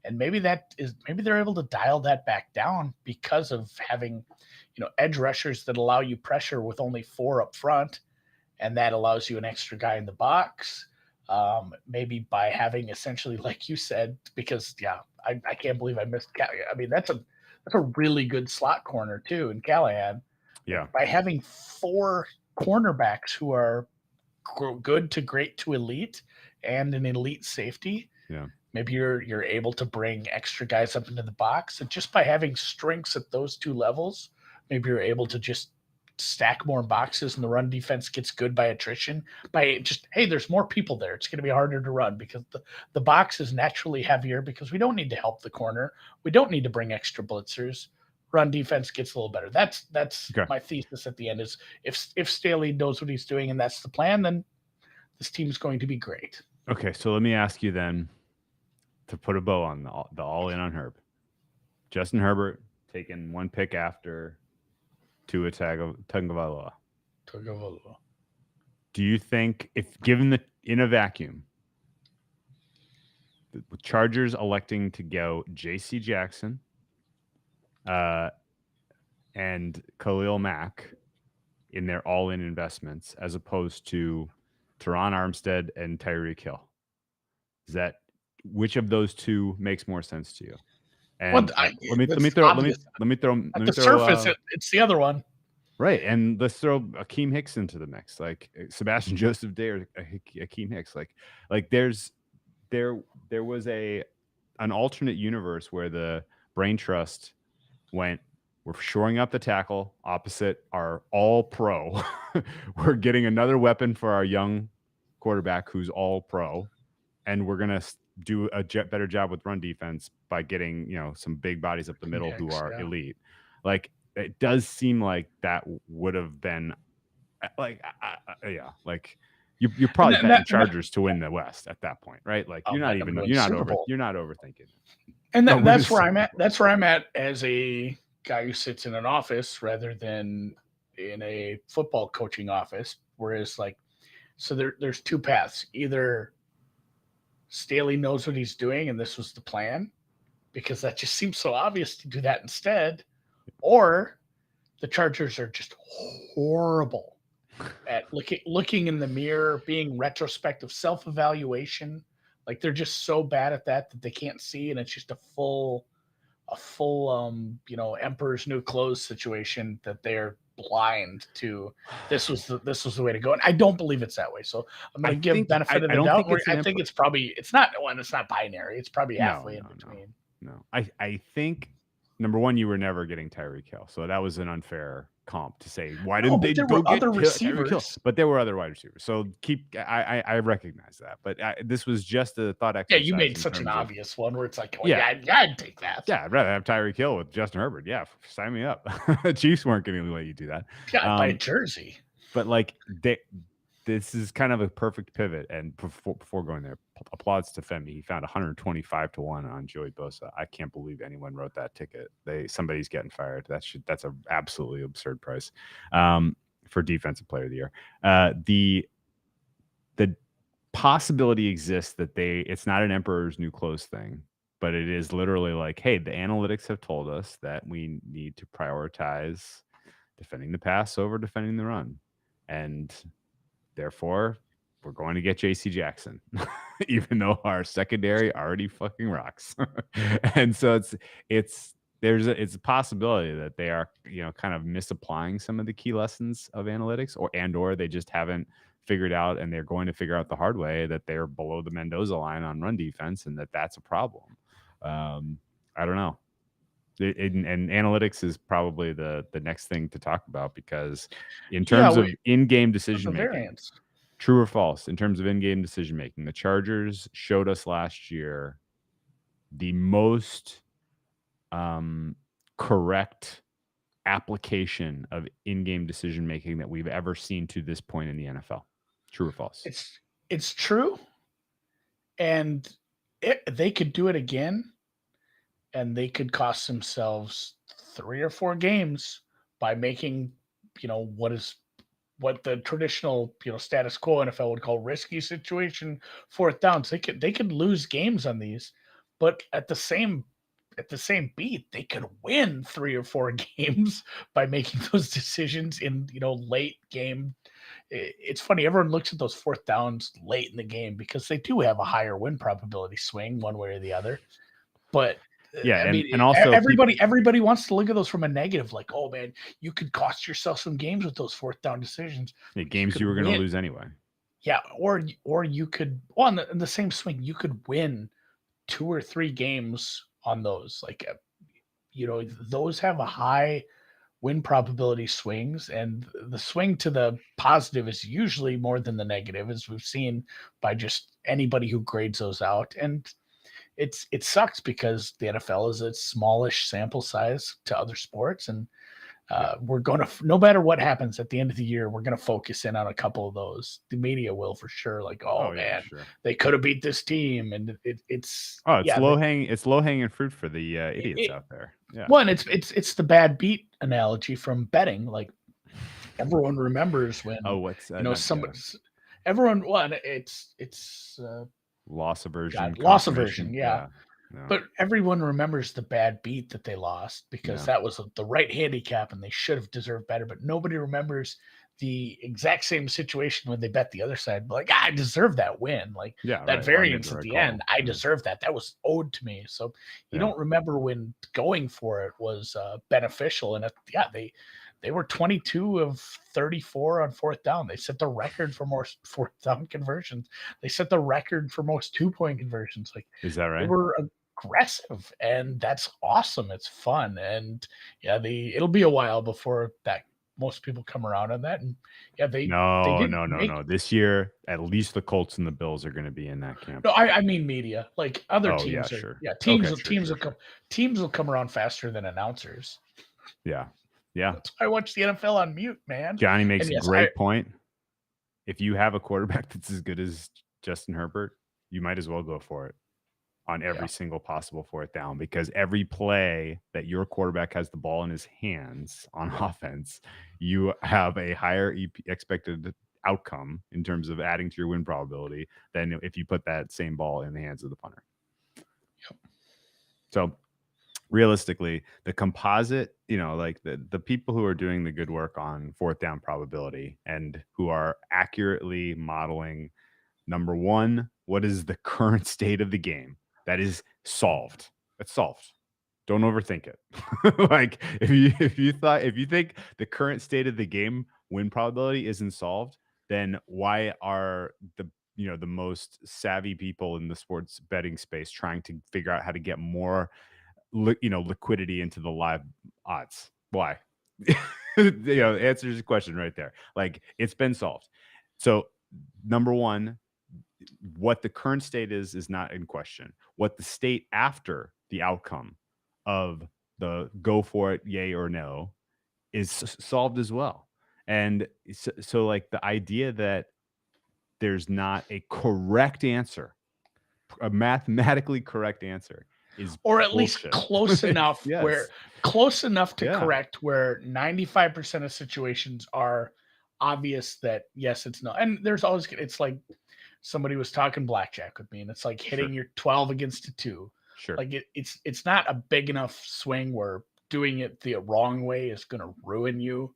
And maybe they're able to dial that back down because of having, edge rushers that allow you pressure with only 4 up front, and that allows you an extra guy in the box. Maybe by having essentially, like you said, because I can't believe I missed. I mean, that's a really good slot corner too in Callahan. Yeah. By having 4 cornerbacks who are good to great to elite and an elite safety. Yeah. Maybe you're able to bring extra guys up into the box, and just by having strengths at those 2 levels, maybe you're able to just stack more boxes, and the run defense gets good by attrition. By just, hey, there's more people there. It's going to be harder to run because the box is naturally heavier because we don't need to help the corner. We don't need to bring extra blitzers. Run defense gets a little better. That's Okay. my thesis at the end is if Staley knows what he's doing and that's the plan, then this team is going to be great. Okay, so let me ask you then, to put a bow on the all in on Herb. Justin Herbert taking 1 pick after Tua Tagovailoa. Do you think, if given in a vacuum, the Chargers electing to go J.C. Jackson and Khalil Mack in their all-in investments, as opposed to Teron Armstead and Tyreek Hill, which of those 2 makes more sense to you? And let me throw. At the surface, it's the other one. Right, and let's throw Akeem Hicks into the mix, like Sebastian Joseph Day or Akeem Hicks. Like there was an alternate universe where the brain trust went, we're shoring up the tackle opposite our all pro. We're getting another weapon for our young quarterback who's all pro, and we're gonna do a better job with run defense by getting some big bodies up the middle who are elite. Like, it does seem like that would have been like you're probably betting Chargers to win the West at that point, right? Like, you're not overthinking. And that's where I'm at. That's where I'm at as a guy who sits in an office rather than in a football coaching office. Whereas, so there's 2 paths. Either Staley knows what he's doing and this was the plan, because that just seems so obvious to do that instead, or the Chargers are just horrible at looking in the mirror, being retrospective, self-evaluation. Like, they're just so bad at that they can't see, and it's just a full Emperor's New Clothes situation that they're blind to. This was the way to go, and I don't believe it's that way. So I'm going to give benefit of the doubt. I think it's not binary. It's probably halfway in between. No, I think, number one, you were never getting Tyreek Hill, so that was an unfair comp to say, why didn't they go get other receivers? But there were other wide receivers, so I recognize that. But this was just a thought exercise. Yeah, you made such an obvious one where it's like, I'd take that. Yeah, I'd rather have Tyreek Hill with Justin Herbert. Yeah, sign me up. Chiefs weren't going to let you do that. Yeah, buy a jersey. But this is kind of a perfect pivot. And before going there, applauds to Femi. He found 125 to 1 on Joey Bosa. I can't believe anyone wrote that ticket. Somebody's getting fired. That's an absolutely absurd price for Defensive Player of the Year. The possibility exists that it's not an Emperor's New Clothes thing, but it is literally like, hey, the analytics have told us that we need to prioritize defending the pass over defending the run, and therefore we're going to get JC Jackson, even though our secondary already fucking rocks. And so it's a possibility that they are, kind of misapplying some of the key lessons of analytics, or they just haven't figured out, and they're going to figure out the hard way that they're below the Mendoza line on run defense, and that's a problem. I don't know. And analytics is probably the next thing to talk about, because in terms of in-game decision making, variance. True or false, in terms of in-game decision making, the Chargers showed us last year the most correct application of in-game decision making that we've ever seen to this point in the NFL. True or false? It's true, And they could do it again, and they could cost themselves 3 or 4 games by making, what the traditional, status quo NFL would call risky situation, fourth downs. They could lose games on these, but at the same beat, they could win 3 or 4 games by making those decisions in, late game. It's funny, everyone looks at those fourth downs late in the game because they do have a higher win probability swing one way or the other. But Yeah, I mean, and also everybody wants to look at those from a negative, like, oh man, you could cost yourself some games with those fourth down decisions. games you were going to lose anyway. Yeah, or you could, well, in the same swing, you could win 2 or 3 games on those. Like, those have a high win probability swings, and the swing to the positive is usually more than the negative, as we've seen by just anybody who grades those out. And it sucks because the NFL is a smallish sample size to other sports, and we're going to, no matter what happens at the end of the year, we're going to focus in on a couple of those. The media will for sure. Like, oh man, sure. They could have beat this team, and it's low hanging fruit for the idiots out there. Yeah. Well, and it's the bad beat analogy from betting. Like, everyone remembers when everyone. Well, it's loss aversion. Loss aversion, yeah. But everyone remembers the bad beat that they lost because that was the right handicap and they should have deserved better. But nobody remembers the exact same situation when they bet the other side. But like, I deserve that win. Like that variance at the end, I deserve that. That was owed to me. So you don't remember when going for it was beneficial. And they were 22 of 34 on fourth down. They set the record for most fourth down conversions. They set the record for most 2-point conversions. Like, is that right? They were aggressive, and that's awesome. It's fun, and it'll be a while before that most people come around on that. And no. This year, at least the Colts and the Bills are going to be in that camp. No, I mean media, like other teams. Yeah, sure. Yeah, teams will come around faster than announcers. Yeah. That's why I watch the NFL on mute, man. Johnny makes a great point. If you have a quarterback that's as good as Justin Herbert, you might as well go for it on every single possible fourth down, because every play that your quarterback has the ball in his hands on offense, you have a higher expected outcome in terms of adding to your win probability than if you put that same ball in the hands of the punter. Yep. So realistically, the composite, like the people who are doing the good work on fourth down probability and who are accurately modeling, number one, what is the current state of the game? That is solved. It's solved. Don't overthink it. Like if you think the current state of the game win probability isn't solved, then why are the most savvy people in the sports betting space trying to figure out how to get more liquidity into the live odds? Why? Answers the question right there. Like, it's been solved. So number one, what the current state is not in question. What the state after the outcome of the go for it, yay or no, is solved as well. And so like the idea that there's not a correct answer, a mathematically correct answer, is or at bullshit. Least close enough close enough to correct, where 95% of situations are obvious that yes, it's no. And there's always, it's like somebody was talking blackjack with me, and it's like hitting your 12 against a 2. Sure. Like it's not a big enough swing where doing it the wrong way is going to ruin you.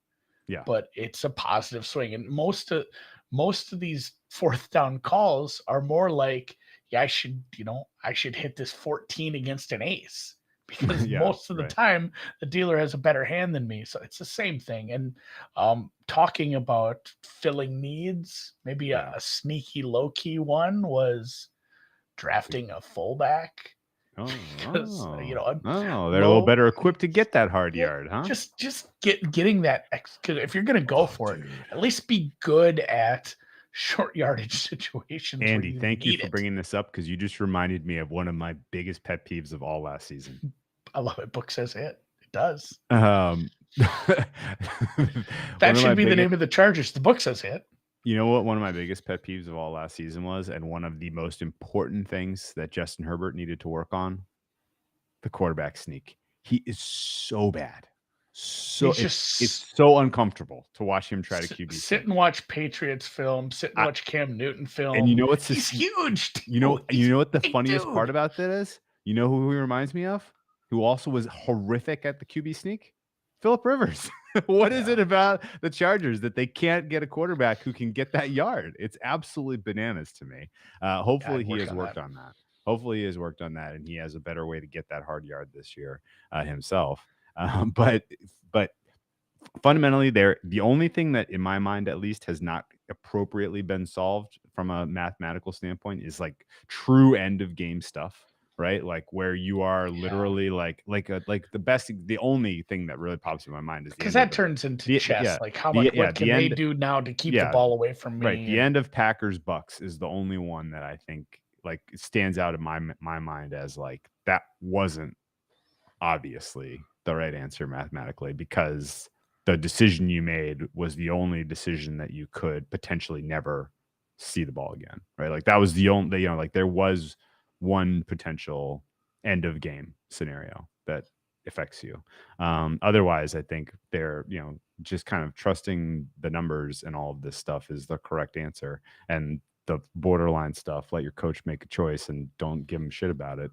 Yeah. But it's a positive swing, and most of these fourth down calls are more like, I should hit this 14 against an ace, because most of the time the dealer has a better hand than me. So it's the same thing. And talking about filling needs, maybe a sneaky low-key one was drafting a fullback. They're a little better equipped to get that hard yard, huh? Just getting that, because if you're going to go for it, at least be good at short yardage situations. Andy, thank you for bringing this up, because you just reminded me of one of my biggest pet peeves of all last season. I love it. Book says it. It does. That should be the name of the Chargers. The book says it. You know what one of my biggest pet peeves of all last season was, and one of the most important things that Justin Herbert needed to work on? The quarterback sneak. He is so bad. So it's so uncomfortable to watch him try to QB sit sneak. and watch Patriots film, sit and watch Cam Newton film. And you know what's he's huge. Dude. You know what the funniest dude. part about that is? You know who he reminds me of? Who also was horrific at the QB sneak? Phillip Rivers. What is it about the Chargers that they can't get a quarterback who can get that yard? It's absolutely bananas to me. Hopefully he has worked on that. Hopefully he has worked on that, and he has a better way to get that hard yard this year himself. But fundamentally, the only thing that, in my mind at least, has not appropriately been solved from a mathematical standpoint is like true end of game stuff, right? Like where you are literally like the only thing that really pops in my mind is because that turns into chess. Like how much what can they do now to keep the ball away from me? Right. The end of Packers Bucks is the only one that I think like stands out in my mind as like that wasn't obviously the right answer mathematically, because the decision you made was the only decision that you could potentially never see the ball again, right? Like that was the only, like there was one potential end of game scenario that affects you. Otherwise, I think they're, just kind of trusting the numbers and all of this stuff is the correct answer. And the borderline stuff, let your coach make a choice and don't give him shit about it.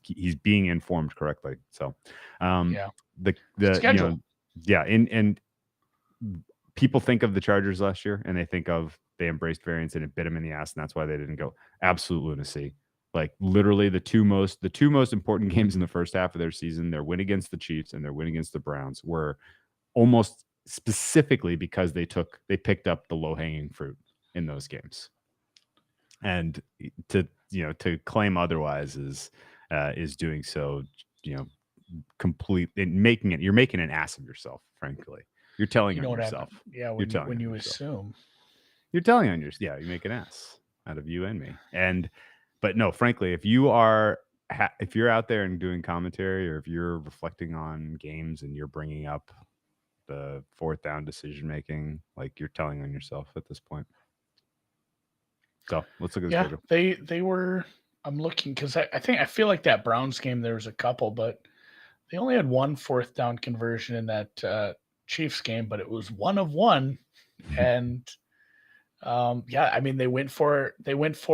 He's being informed correctly. So, the schedule. And people think of the Chargers last year and they embraced variance and it bit them in the ass, and that's why they didn't go. Absolute lunacy. Like literally the two most important games in the first half of their season, their win against the Chiefs and their win against the Browns, were almost specifically because they picked up the low-hanging fruit in those games. And to claim otherwise is doing so, complete in making it. You're making an ass of yourself, frankly. You're telling on yourself. Yeah, when you assume. You're telling on yourself. Yeah, you make an ass out of you and me. But no, frankly, if you're out there and doing commentary, or if you're reflecting on games and you're bringing up the fourth down decision making, like you're telling on yourself at this point. So let's look at the schedule. They were. I'm looking because I feel like that Browns game there was a couple, but they only had one fourth down conversion in that Chiefs game, but it was 1 of 1, and they went for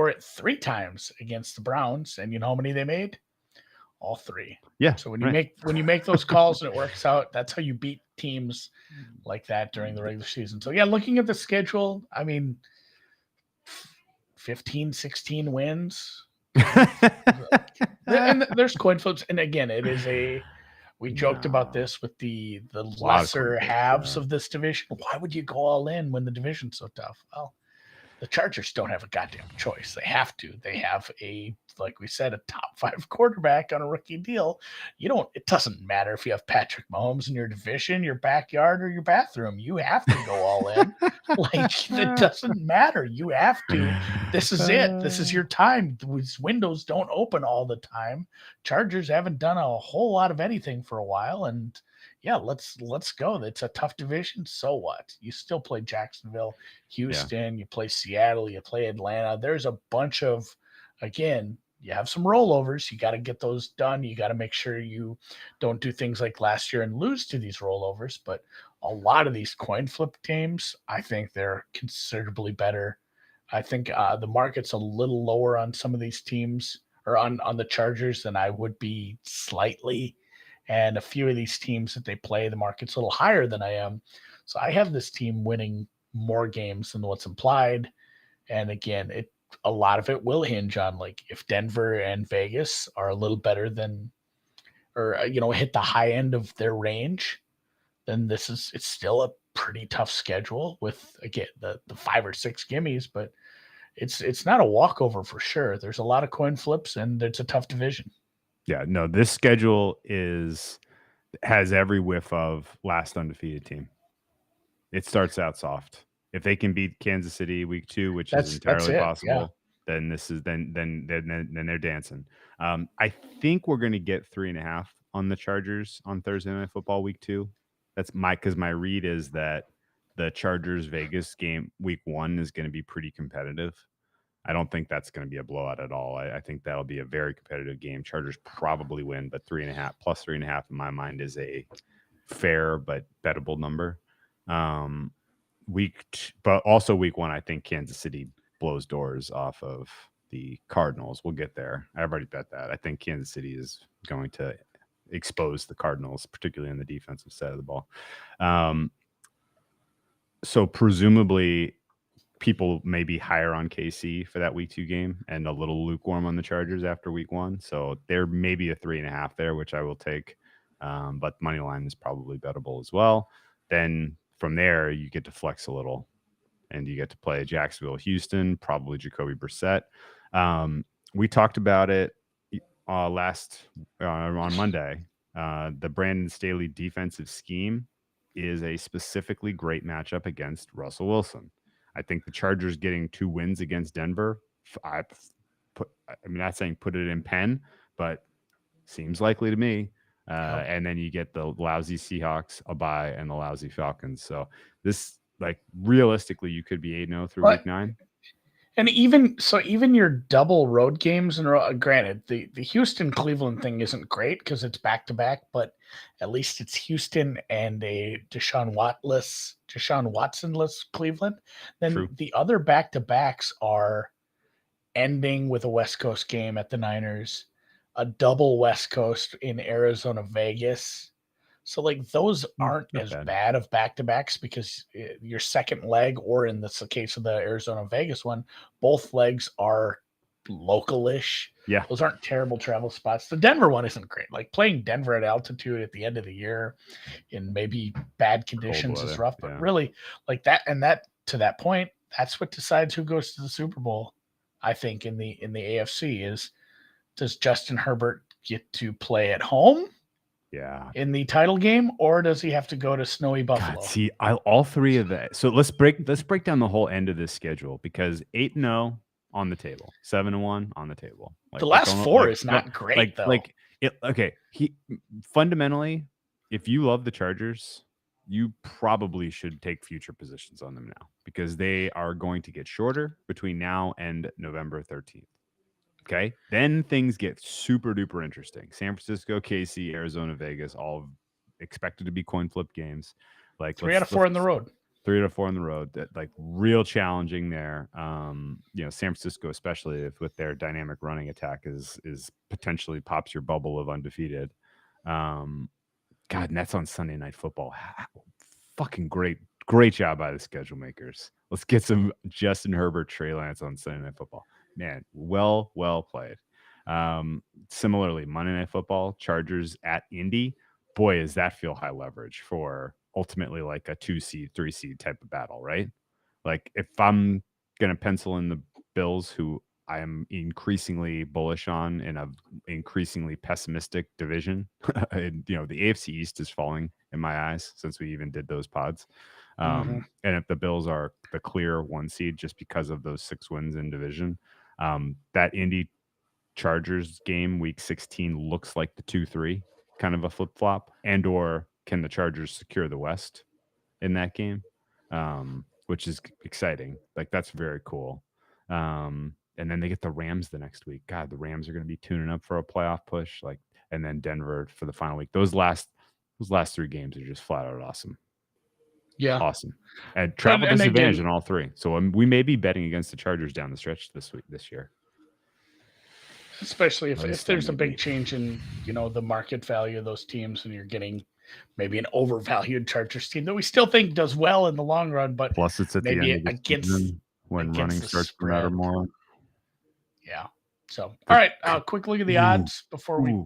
it 3 times against the Browns, and you know how many they made? All 3. Yeah. So when you make those calls and it works out, that's how you beat teams like that during the regular season. So looking at the schedule, 15, 16 wins. And there's coin flips. And again, it is we joked about this with the lesser halves of this division. Why would you go all in when the division's so tough? Well, the Chargers don't have a goddamn choice. They have to. They have like we said, a top 5 quarterback on a rookie deal. It doesn't matter if you have Patrick Mahomes in your division, your backyard, or your bathroom. You have to go all in. Like, it doesn't matter. You have to. This is it. This is your time. These windows don't open all the time. Chargers haven't done a whole lot of anything for a while, and let's go. It's a tough division. So what? You still play Jacksonville, Houston, you play Seattle, you play Atlanta. There's a bunch of, again, you have some rollovers. You got to get those done. You got to make sure you don't do things like last year and lose to these rollovers. But a lot of these coin flip games, I think they're considerably better. I think the market's a little lower on some of these teams, or on the Chargers, than I would be slightly. And a few of these teams that they play, the market's a little higher than I am. So I have this team winning more games than what's implied. And again, a lot of it will hinge on, like, if Denver and Vegas are a little better than, or hit the high end of their range, then it's still a pretty tough schedule with, again, the 5 or 6 gimmies, but it's not a walkover for sure. There's a lot of coin flips, and it's a tough division. Yeah, no, this schedule has every whiff of last undefeated team. It starts out soft. If they can beat Kansas City week 2, which is entirely possible, then they're dancing. I think we're going to get 3.5 on the Chargers on Thursday Night Football week 2. That's because my read is that the Chargers Vegas game week 1 is going to be pretty competitive. I don't think that's going to be a blowout at all. I think that'll be a very competitive game. Chargers probably win, but 3.5 plus 3.5 in my mind is a fair but bettable number. But also week 1, I think Kansas City blows doors off of the Cardinals. We'll get there. I've already bet that. I think Kansas City is going to expose the Cardinals, particularly on the defensive side of the ball. So presumably people may be higher on KC for that week 2 game and a little lukewarm on the Chargers after week 1. So there may be a 3.5 there, which I will take. But money line is probably bettable as well. Then from there, you get to flex a little and you get to play Jacksonville, Houston, probably Jacoby Brissett. We talked about it on Monday. The Brandon Staley defensive scheme is a specifically great matchup against Russell Wilson. I think the Chargers getting 2 wins against Denver, I'm not saying put it in pen, but seems likely to me. And then you get the lousy Seahawks, a bye, and the lousy Falcons. So this, like, realistically, you could be 8-0 through week 9. And even your double road games in a row, granted, the Houston Cleveland thing isn't great because it's back to back, but at least it's Houston and a Deshaun Watson-less Cleveland. Then True. The other back to backs are ending with a West Coast game at the Niners, a double West Coast in Arizona, Vegas. So, like, those aren't as bad of back-to-backs because your second leg, or in the case of the Arizona-Vegas one, both legs are local-ish. Yeah. Those aren't terrible travel spots. The Denver one isn't great. Like, playing Denver at altitude at the end of the year in maybe bad conditions is rough. But really, like that, and that, to that point, that's what decides who goes to the Super Bowl, I think, in the AFC is, does Justin Herbert get to play at home? Yeah. In the title game, or does he have to go to snowy Buffalo? God, see, all three of that. So let's break down the whole end of this schedule, because 8-0 on the table, 7-1 on the table. Like, the last 4 is not great, though. Fundamentally, if you love the Chargers, you probably should take future positions on them now, because they are going to get shorter between now and November 13th. Okay, then things get super duper interesting. San Francisco, KC, Arizona, Vegas, all expected to be coin flip games. Like 3 out of 4 on the road. 3 out of 4 on the road. That, like, real challenging there. San Francisco, especially with their dynamic running attack, is potentially pops your bubble of undefeated. God, and that's on Sunday Night Football. Fucking great job by the schedule makers. Let's get some Justin Herbert, Trey Lance on Sunday Night Football. Man, well played. Similarly, Monday Night Football, Chargers at Indy. Boy, does that feel high leverage for ultimately like a 2-seed, 3-seed type of battle, right? Like, if I'm going to pencil in the Bills, who I am increasingly bullish on in a increasingly pessimistic division, and, the AFC East is falling in my eyes since we even did those pods. And if the Bills are the clear 1 seed just because of those 6 wins in division, that Indy Chargers game week 16 looks like the 2-3 kind of a flip-flop, and or can the Chargers secure the West in that game, which is exciting. Like, that's very cool. And then they get the Rams the next week. God, the Rams are going to be tuning up for a playoff push, like, and then Denver for the final week. Those last 3 games are just flat out awesome. Yeah. Awesome. And travel disadvantage in all 3. So we may be betting against the Chargers down the stretch this year. Especially if there's a big change in, the market value of those teams, and you're getting maybe an overvalued Chargers team that we still think does well in the long run, but plus it's at maybe the end of the season when running starts to matter more. Yeah. So, all right, quick look at the odds before we.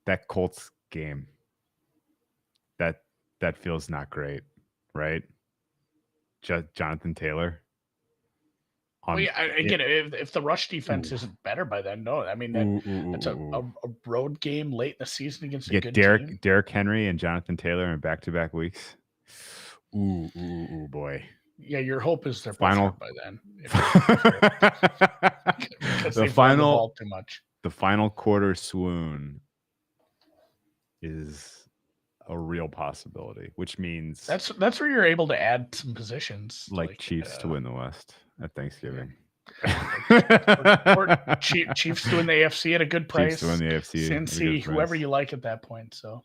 That Colts game. That feels not great, right? Jonathan Taylor. If the rush defense isn't better by then, no. I mean, it's a road game late in the season against a good team. Derrick Henry and Jonathan Taylor in back-to-back weeks. Ooh, boy. Yeah, your hope is they're final by then. Because the ball too much. The final quarter swoon is a real possibility, which means that's where you're able to add some positions like Chiefs to win the West at Thanksgiving. or Chiefs to win the AFC at a good price. Chiefs to win the AFC. Cincy, whoever you like at that point. So.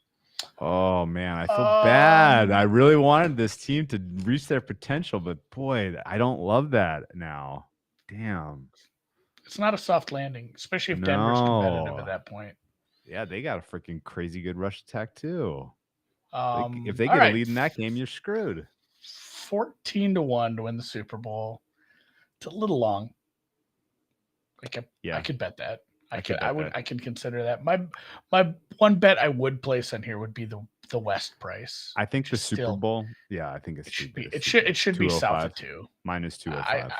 Oh man, I feel bad. I really wanted this team to reach their potential, but boy, I don't love that now. Damn. It's not a soft landing, especially if Denver's competitive at that point. Yeah, they got a freaking crazy good rush attack too. If they all get a lead in that game, you're screwed. 14-1 to win the Super Bowl. It's a little long. I could bet that. I can consider that. My one bet I would place on here would be the West price. I think the Super Bowl. Yeah, I think it should be south of 2. Minus 205.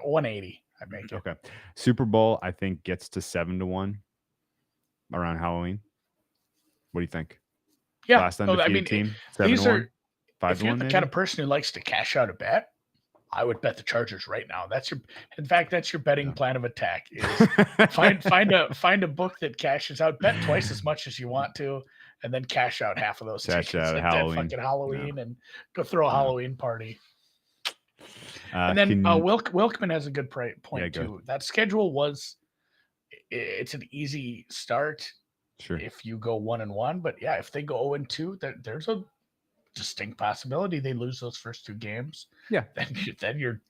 180. I make it. Okay. Super Bowl, I think, gets to 7-1 around Halloween. What do you think? Yeah. Last undefeated team. 7-1. 5-1. If you're the kind of person who likes to cash out a bet, I would bet the Chargers right now. That's your betting plan of attack. Is find a book that cashes out, bet twice as much as you want to, and then cash out half of those tickets at fucking Halloween and go throw a Halloween party. And then Wilkman has a good point too. That schedule it's an easy start. Sure. If you go 1-1, but yeah, if they go 0-2, there's a distinct possibility they lose those first 2 games. Yeah. Then you're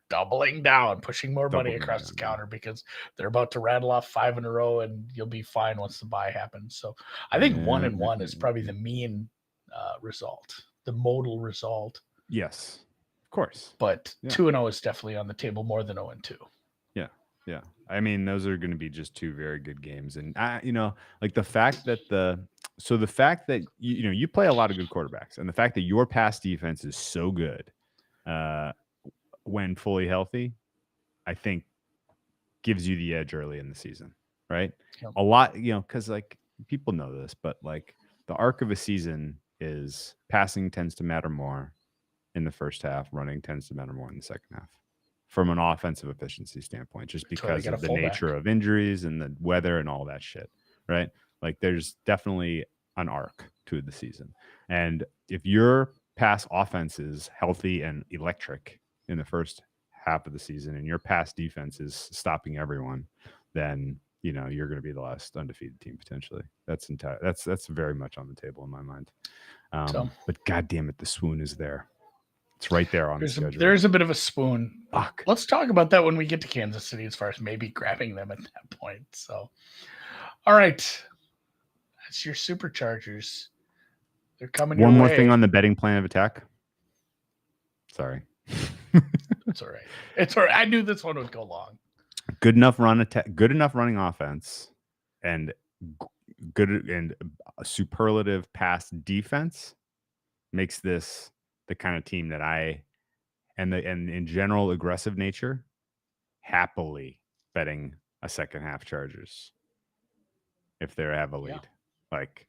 doubling down, pushing more money across the counter because they're about to rattle off 5 in a row, and you'll be fine once the bye happens. So I think 1-1 is probably the mean result, the modal result. Yes, of course. But 2-0 is definitely on the table more than 0-2. Yeah. I mean, those are going to be just 2 very good games, and like the fact that you play a lot of good quarterbacks, and the fact that your pass defense is so good when fully healthy, I think gives you the edge early in the season, right? Yep. A lot, because like people know this, but like the arc of a season is passing tends to matter more in the first half, running tends to matter more in the second half. From an offensive efficiency standpoint, just because of the nature of injuries and the weather and all that shit, right? Like there's definitely an arc to the season. And if your pass offense is healthy and electric in the first half of the season and your pass defense is stopping everyone, then, you're going to be the last undefeated team potentially. That's very much on the table in my mind. But God damn it, the swoon is there. It's right there on the schedule. There's a bit of a spoon. Fuck. Let's talk about that when we get to Kansas City as far as maybe grabbing them at that point. So, all right. That's your Superchargers. They're coming your way. One more thing on the betting plan of attack. Sorry. It's all right. It's all right. I knew this one would go long. Good enough running offense and good and a superlative pass defense makes this the kind of team that and in general aggressive nature, happily betting a second half Chargers if they have a lead. Like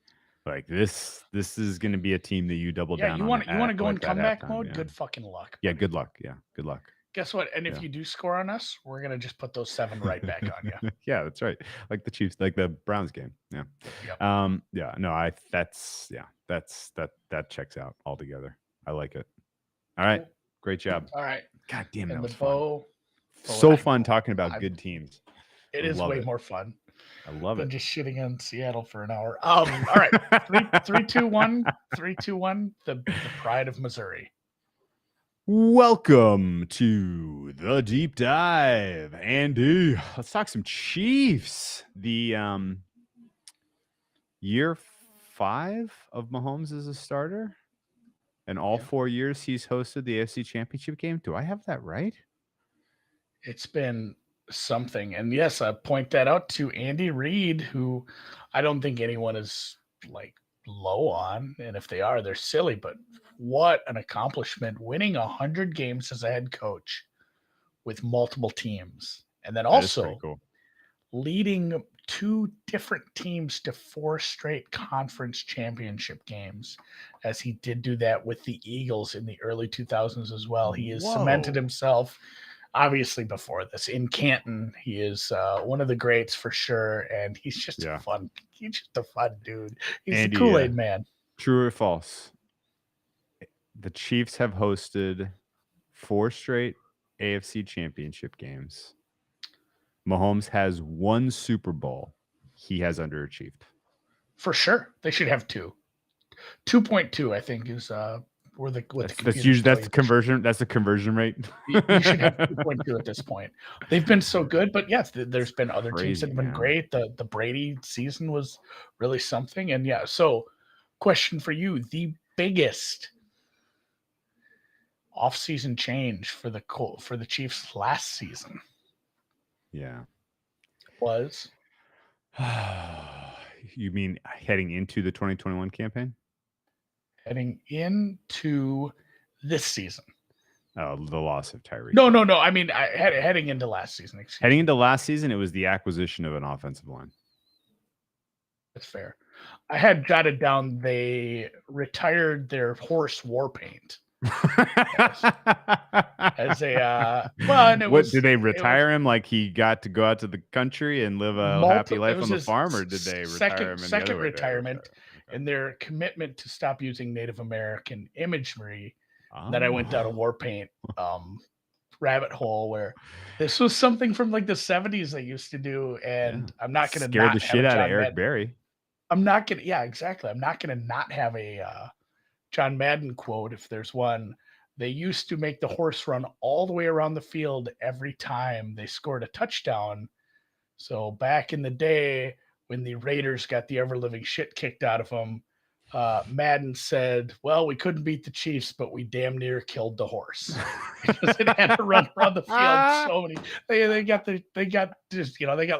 this is going to be a team that you double down. You want to go in comeback mode? Good fucking luck. Yeah, good luck. Yeah, good luck. Guess what? And if you do score on us, we're gonna just put those 7 right back on you. Yeah, that's right. Like the Chiefs, like the Browns game. Yeah. Yep. That checks out altogether. I like it. All right. Great job. All right. God damn, that was fun. So fun talking about good teams. It is way more fun. I love it. Just shitting on Seattle for an hour. All right. 3-2-1. 3-2-1. The pride of Missouri. Welcome to the deep dive, Andy. Let's talk some Chiefs. The year 5 of Mahomes as a starter, and all 4 years he's hosted the AFC Championship game. Do I have that right? It's been something, and yes, I point that out to Andy Reid, who I don't think anyone is like low on, and if they are, they're silly. But what an accomplishment, winning 100 games as a head coach with multiple teams, and then also leading 2 different teams to 4 straight conference championship games, as he did do that with the Eagles in the early 2000s as well. He has cemented himself, obviously before this, in Canton. He is one of the greats for sure, and he's just a fun dude. He's Andy, a Kool-Aid man. True or false? The Chiefs have hosted 4 straight AFC championship games. Mahomes has 1 Super Bowl. He has underachieved. For sure. They should have 2. 2.2, I think, is where the that's the conversion. That's the conversion rate. You should have 2.2 at this point. They've been so good, but yes, there's been other teams that have been great. The Brady season was really something, and yeah. So, question for you: the biggest off-season change for the Chiefs last season? Yeah, was. You mean heading into the 2021 campaign? Heading into this season. Oh, the loss of Tyreek. No. I mean, heading into last season. Heading into last season, it was the acquisition of an offensive line. That's fair. I had jotted down they retired their horse war paint. as a what did they retire him? Like he got to go out to the country and live a happy life on the farm, or did they retire him? Second retirement, and their commitment to stop using Native American imagery. That I went down a war paint rabbit hole where this was something from like the 70s they used to do, and I'm not going to scare the shit out of Eric Berry. I'm not going to, yeah, exactly. I'm not going to not have a John Madden quote if there's one. They used to make the horse run all the way around the field every time they scored a touchdown. So back in the day when the Raiders got the ever-living shit kicked out of them, Madden said, well, we couldn't beat the Chiefs, but we damn near killed the horse because it had to run around the field so many. They got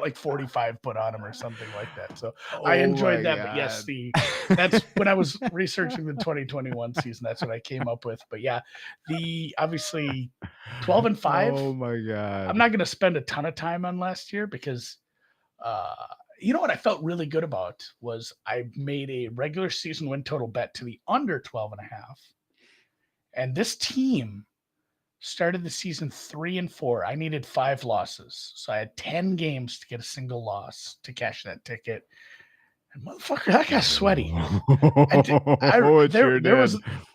like 45 put on them or something like that. So I enjoyed that. God. But yes, that's when I was researching the 2021 season. That's what I came up with. But yeah, the obviously 12-5. Oh my God. I'm not going to spend a ton of time on last year because you know what I felt really good about was I made a regular season win total bet to the under 12.5. And this team started the season 3-4. I needed 5 losses. So I had 10 games to get a single loss to cash that ticket. And motherfucker, that got sweaty.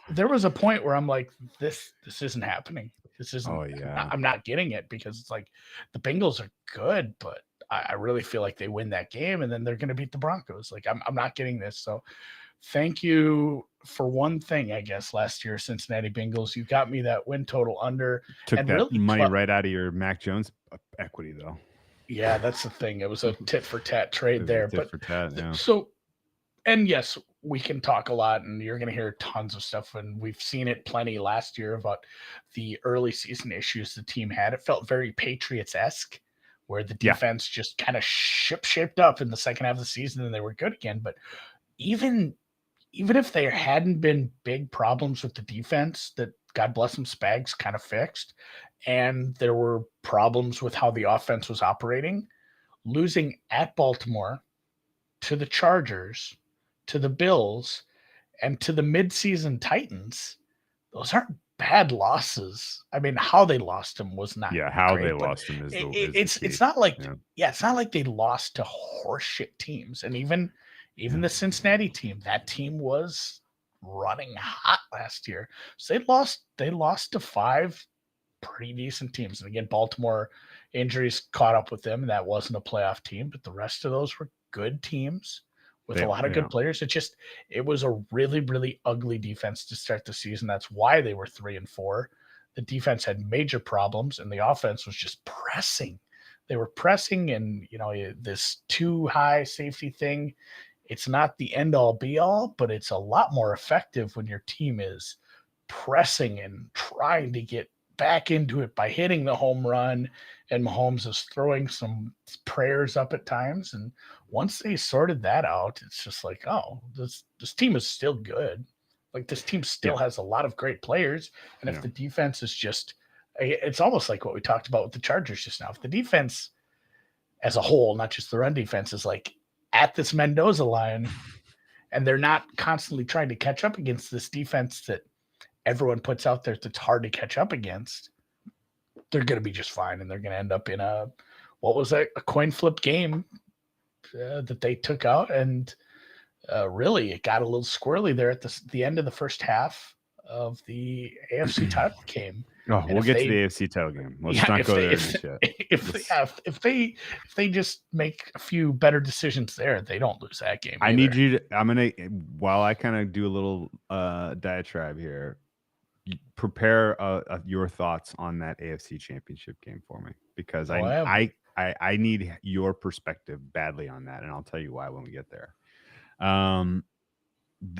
There was a point where I'm like, this isn't happening. This isn't. Oh, yeah. I'm not getting it because it's like the Bengals are good, but I really feel like they win that game and then they're going to beat the Broncos. Like I'm not getting this. So thank you for one thing, I guess, last year, Cincinnati Bengals. You got me that win total under. Took and that really money right out of your Mac Jones equity, though. Yeah, that's the thing. It was a tit for tat trade there. Yeah. So, and yes, we can talk a lot and you're going to hear tons of stuff. And we've seen it plenty last year about the early season issues the team had. It felt very Patriots-esque, where the defense just kind of shaped up in the second half of the season and they were good again. But even if there hadn't been big problems with the defense that, God bless them, Spags kind of fixed, and there were problems with how the offense was operating, losing at Baltimore to the Chargers, to the Bills, and to the midseason Titans, those aren't bad losses. I mean, how they lost them was not. Yeah, how great, they lost them is it's not like it's not like they lost to horseshit teams. And even the Cincinnati team, that team was running hot last year. So they lost to 5 pretty decent teams. And again, Baltimore injuries caught up with them, and that wasn't a playoff team, but the rest of those were good teams with a lot of good players. It was a really, really ugly defense to start the season. That's why they were 3-4. The defense had major problems, and the offense was just pressing. They were pressing, and this too high safety thing, it's not the end all be all, but it's a lot more effective when your team is pressing and trying to get back into it by hitting the home run, and Mahomes is throwing some prayers up at times. And once they sorted that out, it's just like, oh, this team is still good. Like this team still has a lot of great players. And if the defense is just, it's almost like what we talked about with the Chargers just now. If the defense as a whole, not just the run defense, is like at this Mendoza line, and they're not constantly trying to catch up against this defense that everyone puts out there that's hard to catch up against, they're going to be just fine. And they're going to end up in a coin flip game that they took out. And really, it got a little squirrely there at the end of the first half of the AFC title game. Oh, we'll get to the AFC title game. Let's not go there just yet. If they just make a few better decisions there, they don't lose that game. I need you to. While I kind of do a little diatribe here, prepare your thoughts on that AFC Championship game for me, because I need your perspective badly on that, and I'll tell you why when we get there.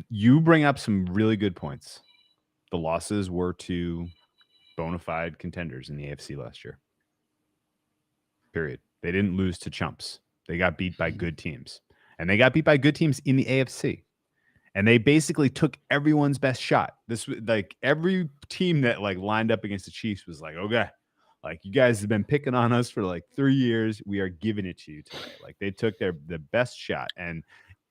You bring up some really good points. The losses were to bona fide contenders in the AFC last year. Period. They didn't lose to chumps. They got beat by good teams, and they got beat by good teams in the AFC. And they basically took everyone's best shot. This was like every team that like lined up against the Chiefs was like, okay, like you guys have been picking on us for like 3 years. We are giving it to you today. Like they took the best shot, and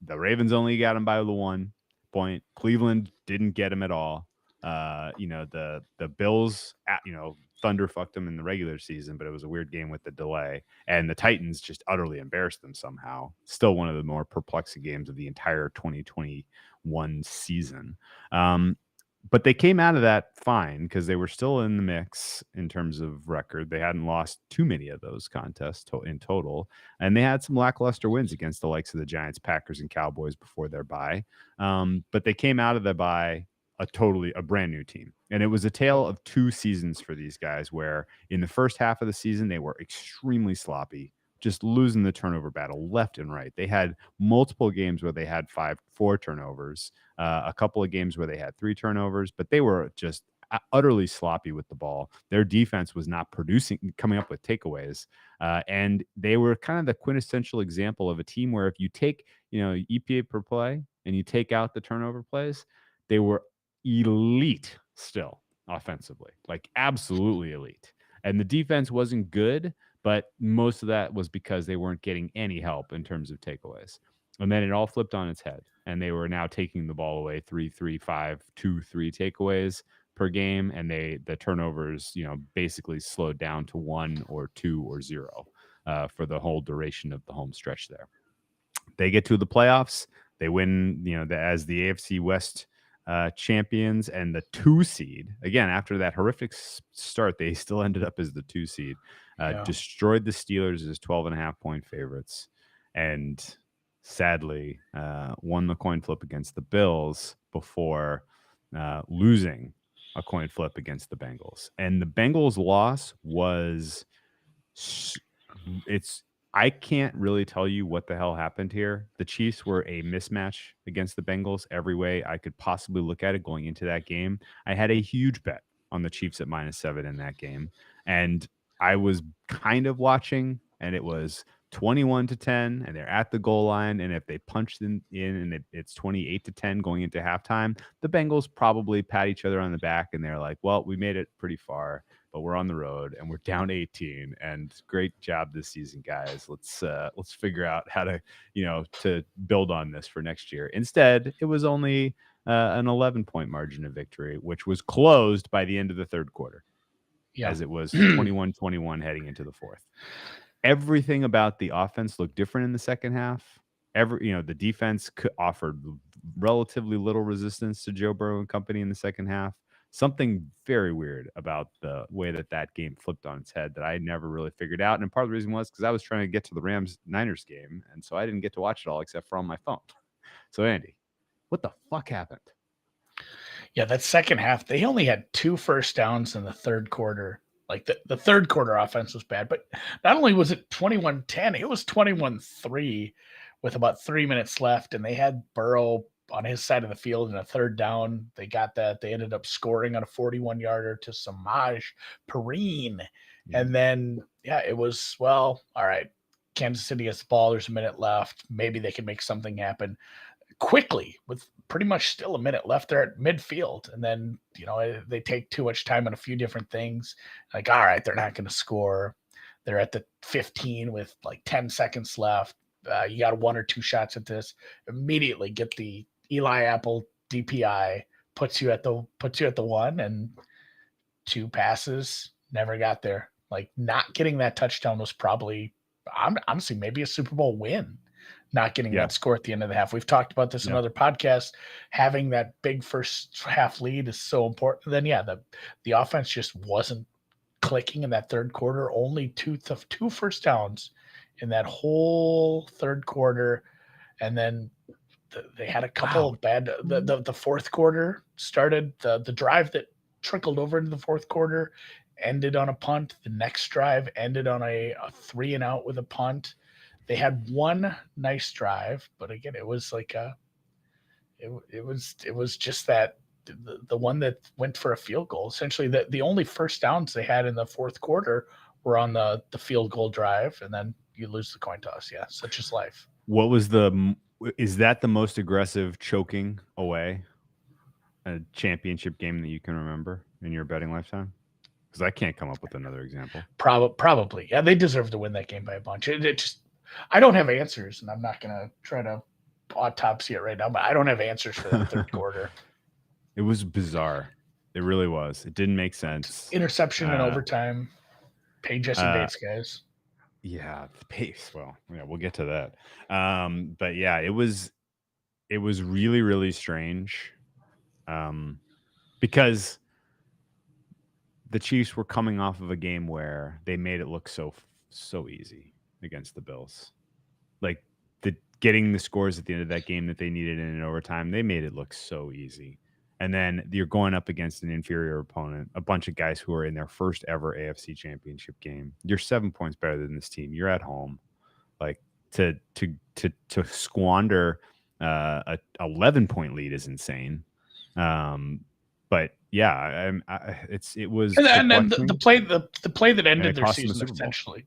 the Ravens only got them by the 1 point. Cleveland didn't get them at all. The Bills, Thunder fucked them in the regular season, but it was a weird game with the delay. And the Titans just utterly embarrassed them somehow. Still one of the more perplexing games of the entire 2021 season. But they came out of that fine because they were still in the mix in terms of record. They hadn't lost too many of those contests in total. And they had some lackluster wins against the likes of the Giants, Packers, and Cowboys before their bye. But they came out of the bye a brand new team. And it was a tale of 2 seasons for these guys, where in the first half of the season, they were extremely sloppy, just losing the turnover battle left and right. They had multiple games where they had 4 turnovers, a couple of games where they had 3 turnovers, but they were just utterly sloppy with the ball. Their defense was not coming up with takeaways. And they were kind of the quintessential example of a team where if you take, EPA per play and you take out the turnover plays, they were elite still offensively, like absolutely elite. And the defense wasn't good, but most of that was because they weren't getting any help in terms of takeaways. And then it all flipped on its head, and they were now taking the ball away 3, 5, 2, 3 takeaways per game, and the turnovers, basically slowed down to 1 or 2 or 0 for the whole duration of the home stretch there. They get to the playoffs. They win, as the AFC West champions and the 2 seed. Again, after that horrific start, they still ended up as the 2 seed. Destroyed the Steelers as 12.5-point favorites, and sadly won the coin flip against the Bills before losing a coin flip against the Bengals. And the Bengals loss was I can't really tell you what the hell happened here. The Chiefs were a mismatch against the Bengals every way I could possibly look at it going into that game. I had a huge bet on the Chiefs at -7 in that game, and I was kind of watching, and it was 21-10, and they're at the goal line, and if they punch in and it's 28-10 going into halftime, the Bengals probably pat each other on the back, and they're like, well, we made it pretty far, but we're on the road and we're down 18, and great job this season, guys. Let's figure out how to, to build on this for next year. Instead, it was only an 11-point margin of victory, which was closed by the end of the third quarter, as it was 21-21 heading into the fourth. Everything about the offense looked different in the second half. The defense offered relatively little resistance to Joe Burrow and company in the second half. Something very weird about the way that game flipped on its head that I never really figured out. And part of the reason was because I was trying to get to the Rams-Niners game, and so I didn't get to watch it all except for on my phone. So, Andy, what the fuck happened? Yeah, that second half, they only had 2 first downs in the third quarter. Like the third quarter offense was bad, but not only was it 21-10, it was 21-3 with about 3 minutes left, and they had Burrow on his side of the field in a third down. They got that. They ended up scoring on a 41-yarder to Samaj Perine. And then, it was, well, all right, Kansas City has the ball. There's a minute left. Maybe they can make something happen quickly with pretty much still a minute left there at midfield. And then, they take too much time on a few different things. Like, all right, they're not going to score. They're at the 15 with like 10 seconds left. You got 1 or 2 shots at this. Immediately get the Eli Apple DPI, puts you at the 1, and 2 passes, never got there. Like, not getting that touchdown was probably, honestly, maybe a Super Bowl win not getting that score at the end of the half. We've talked about this in other podcasts. Having that big first half lead is so important. Then, the offense just wasn't clicking in that third quarter. Only two first downs in that whole third quarter. And then they had a couple of bad – the fourth quarter started – the drive that trickled over into the fourth quarter ended on a punt. The next drive ended on a 3-and-out with a punt. They had one nice drive, but again, it was like it was just that the one that went for a field goal. Essentially, the only first downs they had in the fourth quarter were on the field goal drive, and then you lose the coin toss. Yeah, such is life. Is that the most aggressive choking away a championship game that you can remember in your betting lifetime? Because I can't come up with another example. Probably. Yeah, they deserve to win that game by a bunch. It just, I don't have answers, and I'm not going to try to autopsy it right now, but I don't have answers for that third quarter. It was bizarre. It really was. It didn't make sense. Interception in overtime. Pay Jesse Bates, guys. Yeah, the pace. Well, yeah, we'll get to that. But yeah, it was really, really strange. Because the Chiefs were coming off of a game where they made it look so easy against the Bills. Like getting the scores at the end of that game that they needed in overtime, they made it look so easy. And then you're going up against an inferior opponent, a bunch of guys who are in their first ever AFC Championship game. You're 7 points better than this team. You're at home. Like to squander a 11-point lead is insane. But yeah, it was. And then the play that ended their season essentially.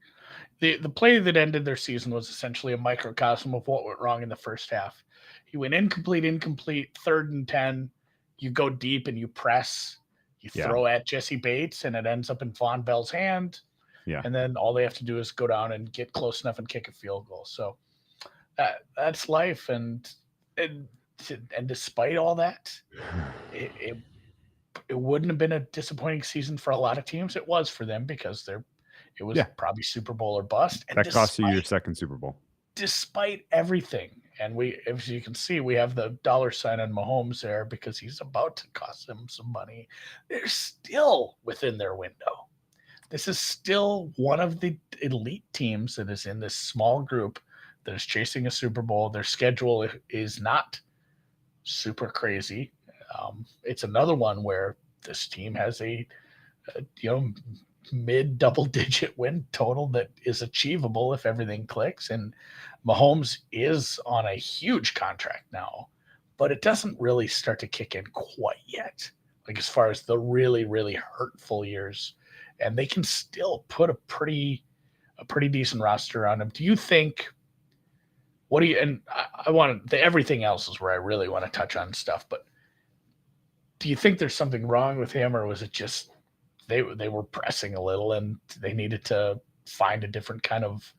The play that ended their season was essentially a microcosm of what went wrong in the first half. He went incomplete, 3rd and 10. You go deep and you press. You throw at Jesse Bates, and it ends up in Von Bell's hand. Yeah. And then all they have to do is go down and get close enough and kick a field goal. So that's life. And despite all that, it wouldn't have been a disappointing season for a lot of teams. It was for them because it was probably Super Bowl or bust. And that cost you your second Super Bowl. Despite everything. And as you can see, we have the $ on Mahomes there because he's about to cost them some money. They're still within their window. This is still one of the elite teams that is in this small group that is chasing a Super Bowl. Their schedule is not super crazy. It's another one where this team has a mid double-digit win total that is achievable if everything clicks. And Mahomes is on a huge contract now, but it doesn't really start to kick in quite yet. Like as far as the really, really hurtful years, and they can still put a pretty decent roster on him. Do you think? And I want to. Everything else is where I really want to touch on stuff, but do you think there's something wrong with him, or was it just they were pressing a little and they needed to find a different kind of,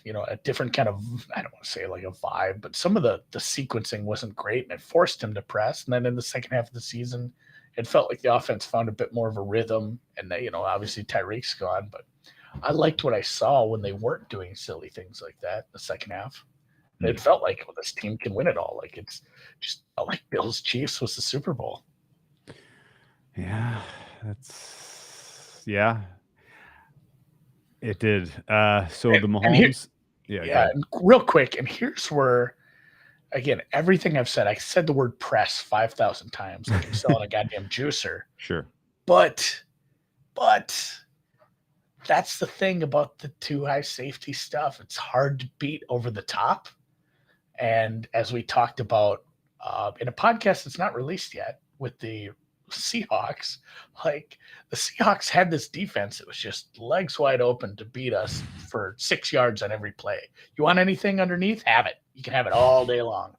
I don't want to say like a vibe, but some of the sequencing wasn't great and it forced him to press. And then in the second half of the season, it felt like the offense found a bit more of a rhythm. And obviously Tyreek's gone, but I liked what I saw when they weren't doing silly things like that in the second half. It felt like, well, this team can win it all. Like it's just like Bills Chiefs was the Super Bowl. Yeah, it did. So the Mahomes, and real quick, and here's where, again, everything I've said, I said the word press 5,000 times, like I'm selling a goddamn juicer. Sure, but that's the thing about the too high safety stuff. It's hard to beat over the top, and as we talked about in a podcast that's not released yet with the Seahawks, like the Seahawks had this defense that was just legs wide open to beat us for 6 yards on every play. You want anything underneath? Have it. You can have it all day long.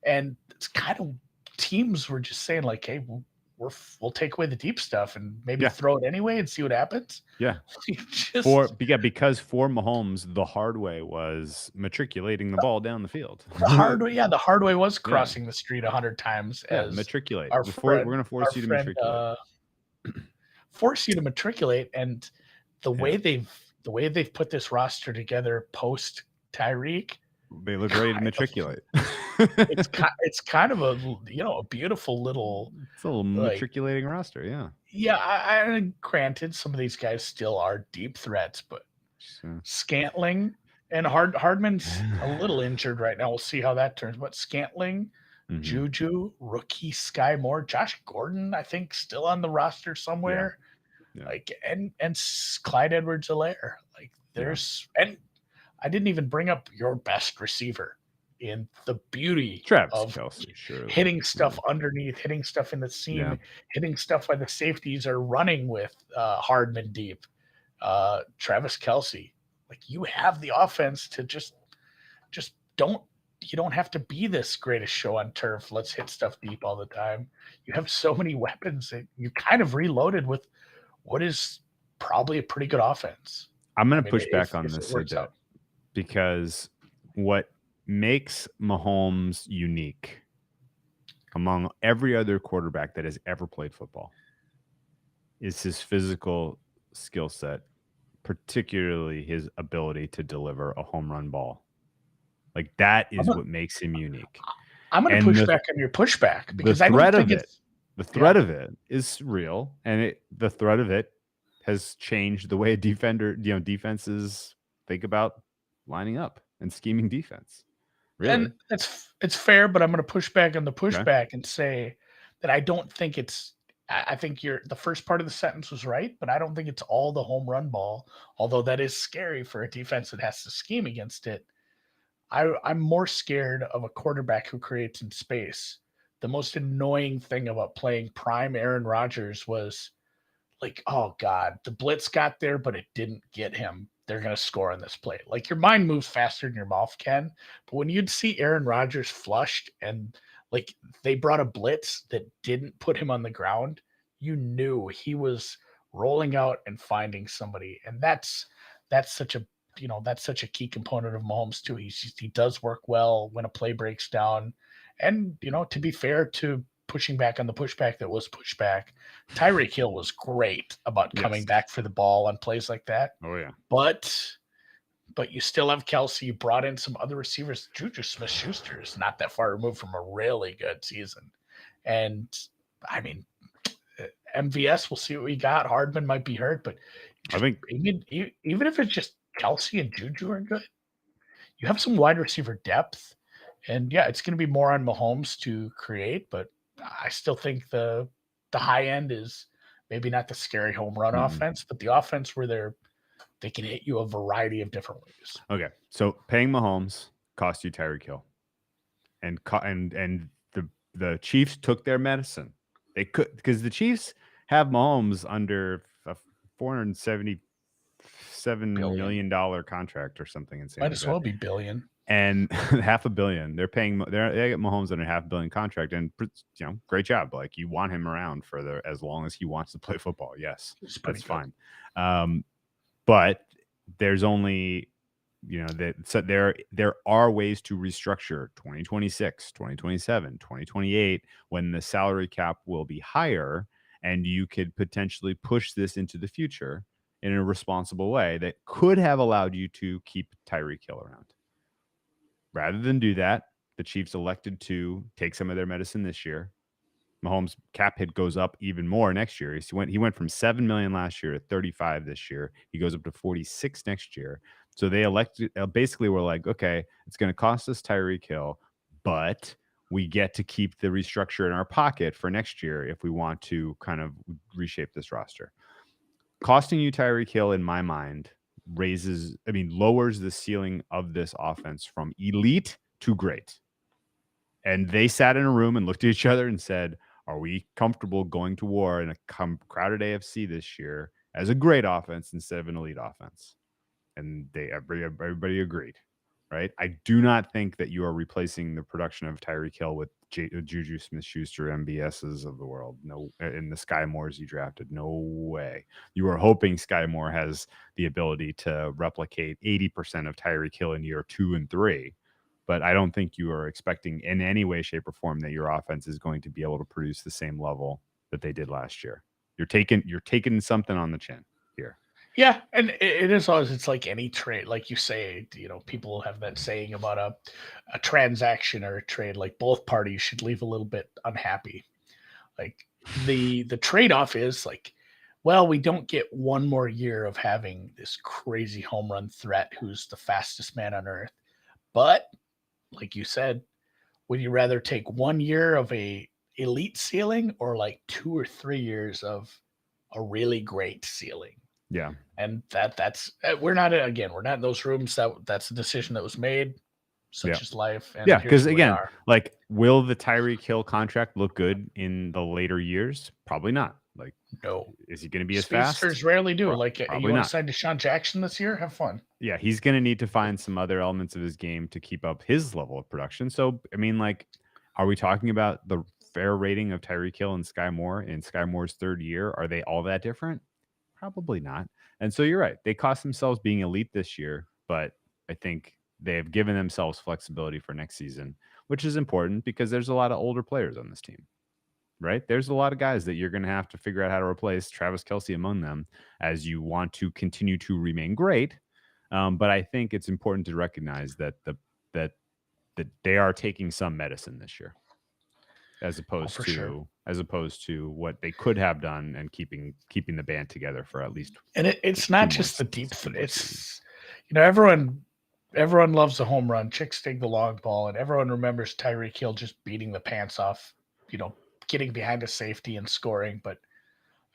And it's kind of teams were just saying like, hey, we'll take away the deep stuff and maybe throw it anyway and see what happens. Yeah. Because for Mahomes, the hard way was matriculating the ball down the field. The hard way was crossing the street 100 times as matriculate. We're going to force you to matriculate. Force you to matriculate, and the way they've put this roster together post Tyreek, They look ready to matriculate. It's kind of a beautiful little, it's a little matriculating roster, yeah. Yeah, I granted some of these guys still are deep threats, but Scantling and Hardman's a little injured right now. We'll see how that turns. But Scantling, Juju, rookie Sky Moore, Josh Gordon, I think still on the roster somewhere. Yeah. Like and Clyde Edwards-Helaire. Like there's and I didn't even bring up your best receiver in the beauty of Kelce, hitting stuff underneath, hitting stuff in the seam, hitting stuff while the safeties are running with Hardman deep. Travis Kelce, like you have the offense to just you don't have to be this greatest show on turf. Let's hit stuff deep all the time. You have so many weapons that you kind of reloaded with what is probably a pretty good offense. I'm going to push back on this a bit because what makes Mahomes unique among every other quarterback that has ever played football is his physical skill set, particularly his ability to deliver a home run ball. Like that is what makes him unique. I'm going to push back on your pushback because the threat of it is real, and the threat of it has changed the way a defenses think about lining up and scheming defense. Really? And it's fair, but I'm going to push back on the pushback and say that I don't think it's. I think the first part of the sentence was right, but I don't think it's all the home run ball. Although that is scary for a defense that has to scheme against it. I'm more scared of a quarterback who creates in space. The most annoying thing about playing prime Aaron Rodgers was like, oh God, the blitz got there, but it didn't get him. They're going to score on this play. Like your mind moves faster than your mouth can. But when you'd see Aaron Rodgers flushed and like they brought a blitz that didn't put him on the ground, you knew he was rolling out and finding somebody. And that's such a key component of Mahomes too. He does work well when a play breaks down. And, to be fair to pushing back on the pushback that was pushback, Tyreek Hill was great about coming back for the ball on plays like that. Oh, yeah. But you still have Kelce. You brought in some other receivers. Juju Smith-Schuster is not that far removed from a really good season. And, I mean, MVS, we'll see what we got. Hardman might be hurt, but I think even if it's just Kelce and Juju are good, you have some wide receiver depth. And, it's going to be more on Mahomes to create, but I still think the high end is maybe not the scary home run offense, but the offense where they can hit you a variety of different ways. Okay, so paying Mahomes cost you Tyreek Hill, and the Chiefs took their medicine. They could, because the Chiefs have Mahomes under a $477 million contract or something insane. Might as well be billion. And $500 million. They get Mahomes under $500 million contract, and great job. Like you want him around for as long as he wants to play football. Yes, that's fine. But there's only, there are ways to restructure 2026, 2027, 2028 when the salary cap will be higher, and you could potentially push this into the future in a responsible way that could have allowed you to keep Tyreek Hill around. Rather than do that, the Chiefs elected to take some of their medicine this year. Mahomes' cap hit goes up even more next year. He went from $7 million last year to $35 million this year. He goes up to $46 million next year. So they basically were like, okay, it's going to cost us Tyreek Hill, but we get to keep the restructure in our pocket for next year if we want to kind of reshape this roster. Costing you Tyreek Hill, in my mind, lowers the ceiling of this offense from elite to great. And they sat in a room and looked at each other and said, are we comfortable going to war in a crowded AFC this year as a great offense instead of an elite offense? And everybody agreed, right? I do not think that you are replacing the production of Tyreek Hill with Juju Smith-Schuster, MBSs of the world. No, in the Sky Moores you drafted. No way. You are hoping Sky Moore has the ability to replicate 80% of Tyreek Hill in year 2 and 3. But I don't think you are expecting in any way, shape, or form that your offense is going to be able to produce the same level that they did last year. You're taking something on the chin here. Yeah, and it is always, it's like any trade, like you say, people have that saying about a transaction or a trade, like both parties should leave a little bit unhappy. Like the trade-off is like, well, we don't get one more year of having this crazy home run threat who's the fastest man on earth. But like you said, would you rather take 1 year of a elite ceiling or like 2 or 3 years of a really great ceiling? Yeah. And that's we're not in those rooms. That's a decision that was made. Yeah. Such is life. And Yeah, here's because where we again, are. like, will the Tyreek Hill contract look good in the later years? Probably not. Like, No. is he going to be as Speedsters fast? rarely do. Like, you Probably want to not. sign Deshaun Jackson this year? Have fun. Yeah, he's going to need to find some other elements of his game to keep up his level of production. So, I mean, like, are we talking about the fair rating of Tyreek Hill and Sky Moore in Sky Moore's third year? Are they all that different? Probably not. And so you're right. They cost themselves being elite this year, but I think they have given themselves flexibility for next season, which is important because there's a lot of older players on this team, right? There's a lot of guys that you're going to have to figure out how to replace, Travis Kelce among them, as you want to continue to remain great. But I think it's important to recognize that that they are taking some medicine this year, as opposed to what they could have done and keeping the band together for at least. And it's not just the deep. It's everyone loves the home run. Chicks dig the long ball, and everyone remembers Tyreek Hill just beating the pants off, getting behind a safety and scoring. But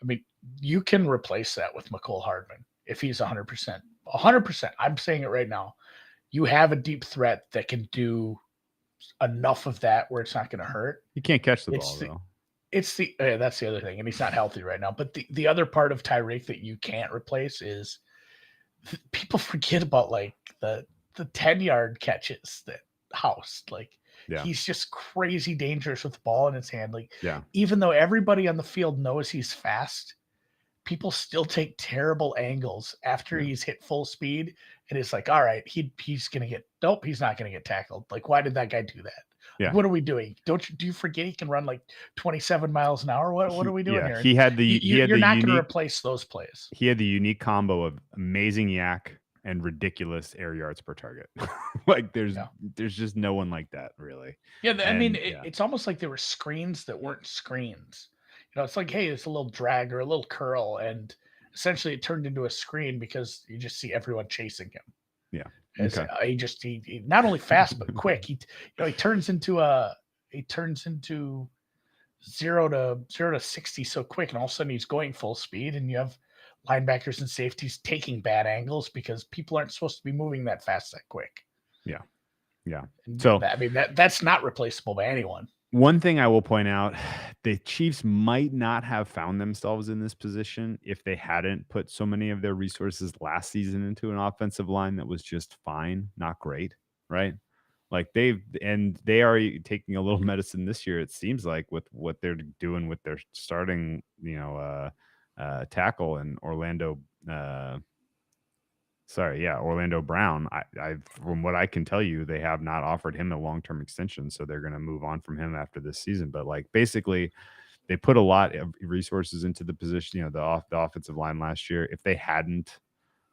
I mean, you can replace that with McCole Hardman if he's 100%. 100%. I'm saying it right now. You have a deep threat that can do enough of that where it's not going to hurt. He can't catch the ball, though. That's the other thing, and he's not healthy right now. But the other part of Tyreek that you can't replace is people forget about like the 10-yard catches that housed. Like, he's just crazy dangerous with the ball in his hand. Like, even though everybody on the field knows he's fast, people still take terrible angles after he's hit full speed, and it's like, all right, he's gonna get he's not gonna get tackled. Like, why did that guy do that? Yeah. What are we doing? Do you forget he can run like 27 miles an hour? What are we doing here? He had you're not going to replace those plays. He had the unique combo of amazing yak and ridiculous air yards per target. Like, there's just no one like that, really. Yeah, it's almost like there were screens that weren't screens. It's like, hey, it's a little drag or a little curl, and essentially it turned into a screen because you just see everyone chasing him. Yeah. Okay. He not only fast but quick. He turns into 0 to 60 so quick, and all of a sudden he's going full speed, and you have linebackers and safeties taking bad angles because people aren't supposed to be moving that fast that quick. Yeah. And so that's not replaceable by anyone. One thing I will point out, the Chiefs might not have found themselves in this position if they hadn't put so many of their resources last season into an offensive line that was just fine, not great, right? Like, they are taking a little medicine this year, it seems like, with what they're doing with their starting, tackle and Orlando Brown. I from what I can tell you, they have not offered him a long-term extension, so they're going to move on from him after this season. But like, basically, they put a lot of resources into the position, the offensive line last year. If they hadn't,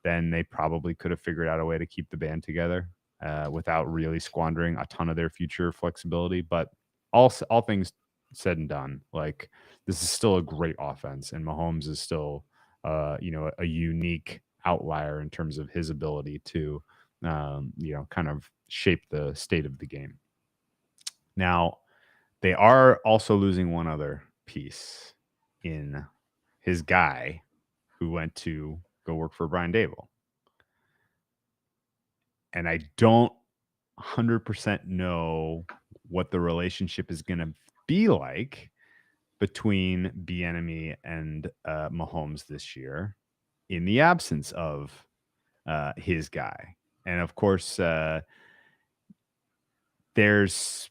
then they probably could have figured out a way to keep the band together without really squandering a ton of their future flexibility. But all things said and done, like, this is still a great offense, and Mahomes is still a unique outlier in terms of his ability to kind of shape the state of the game. Now, they are also losing one other piece in his guy who went to go work for Brian Daboll. And I don't 100% know what the relationship is going to be like between Bieniemy and Mahomes this year in the absence of his guy. And of course, there's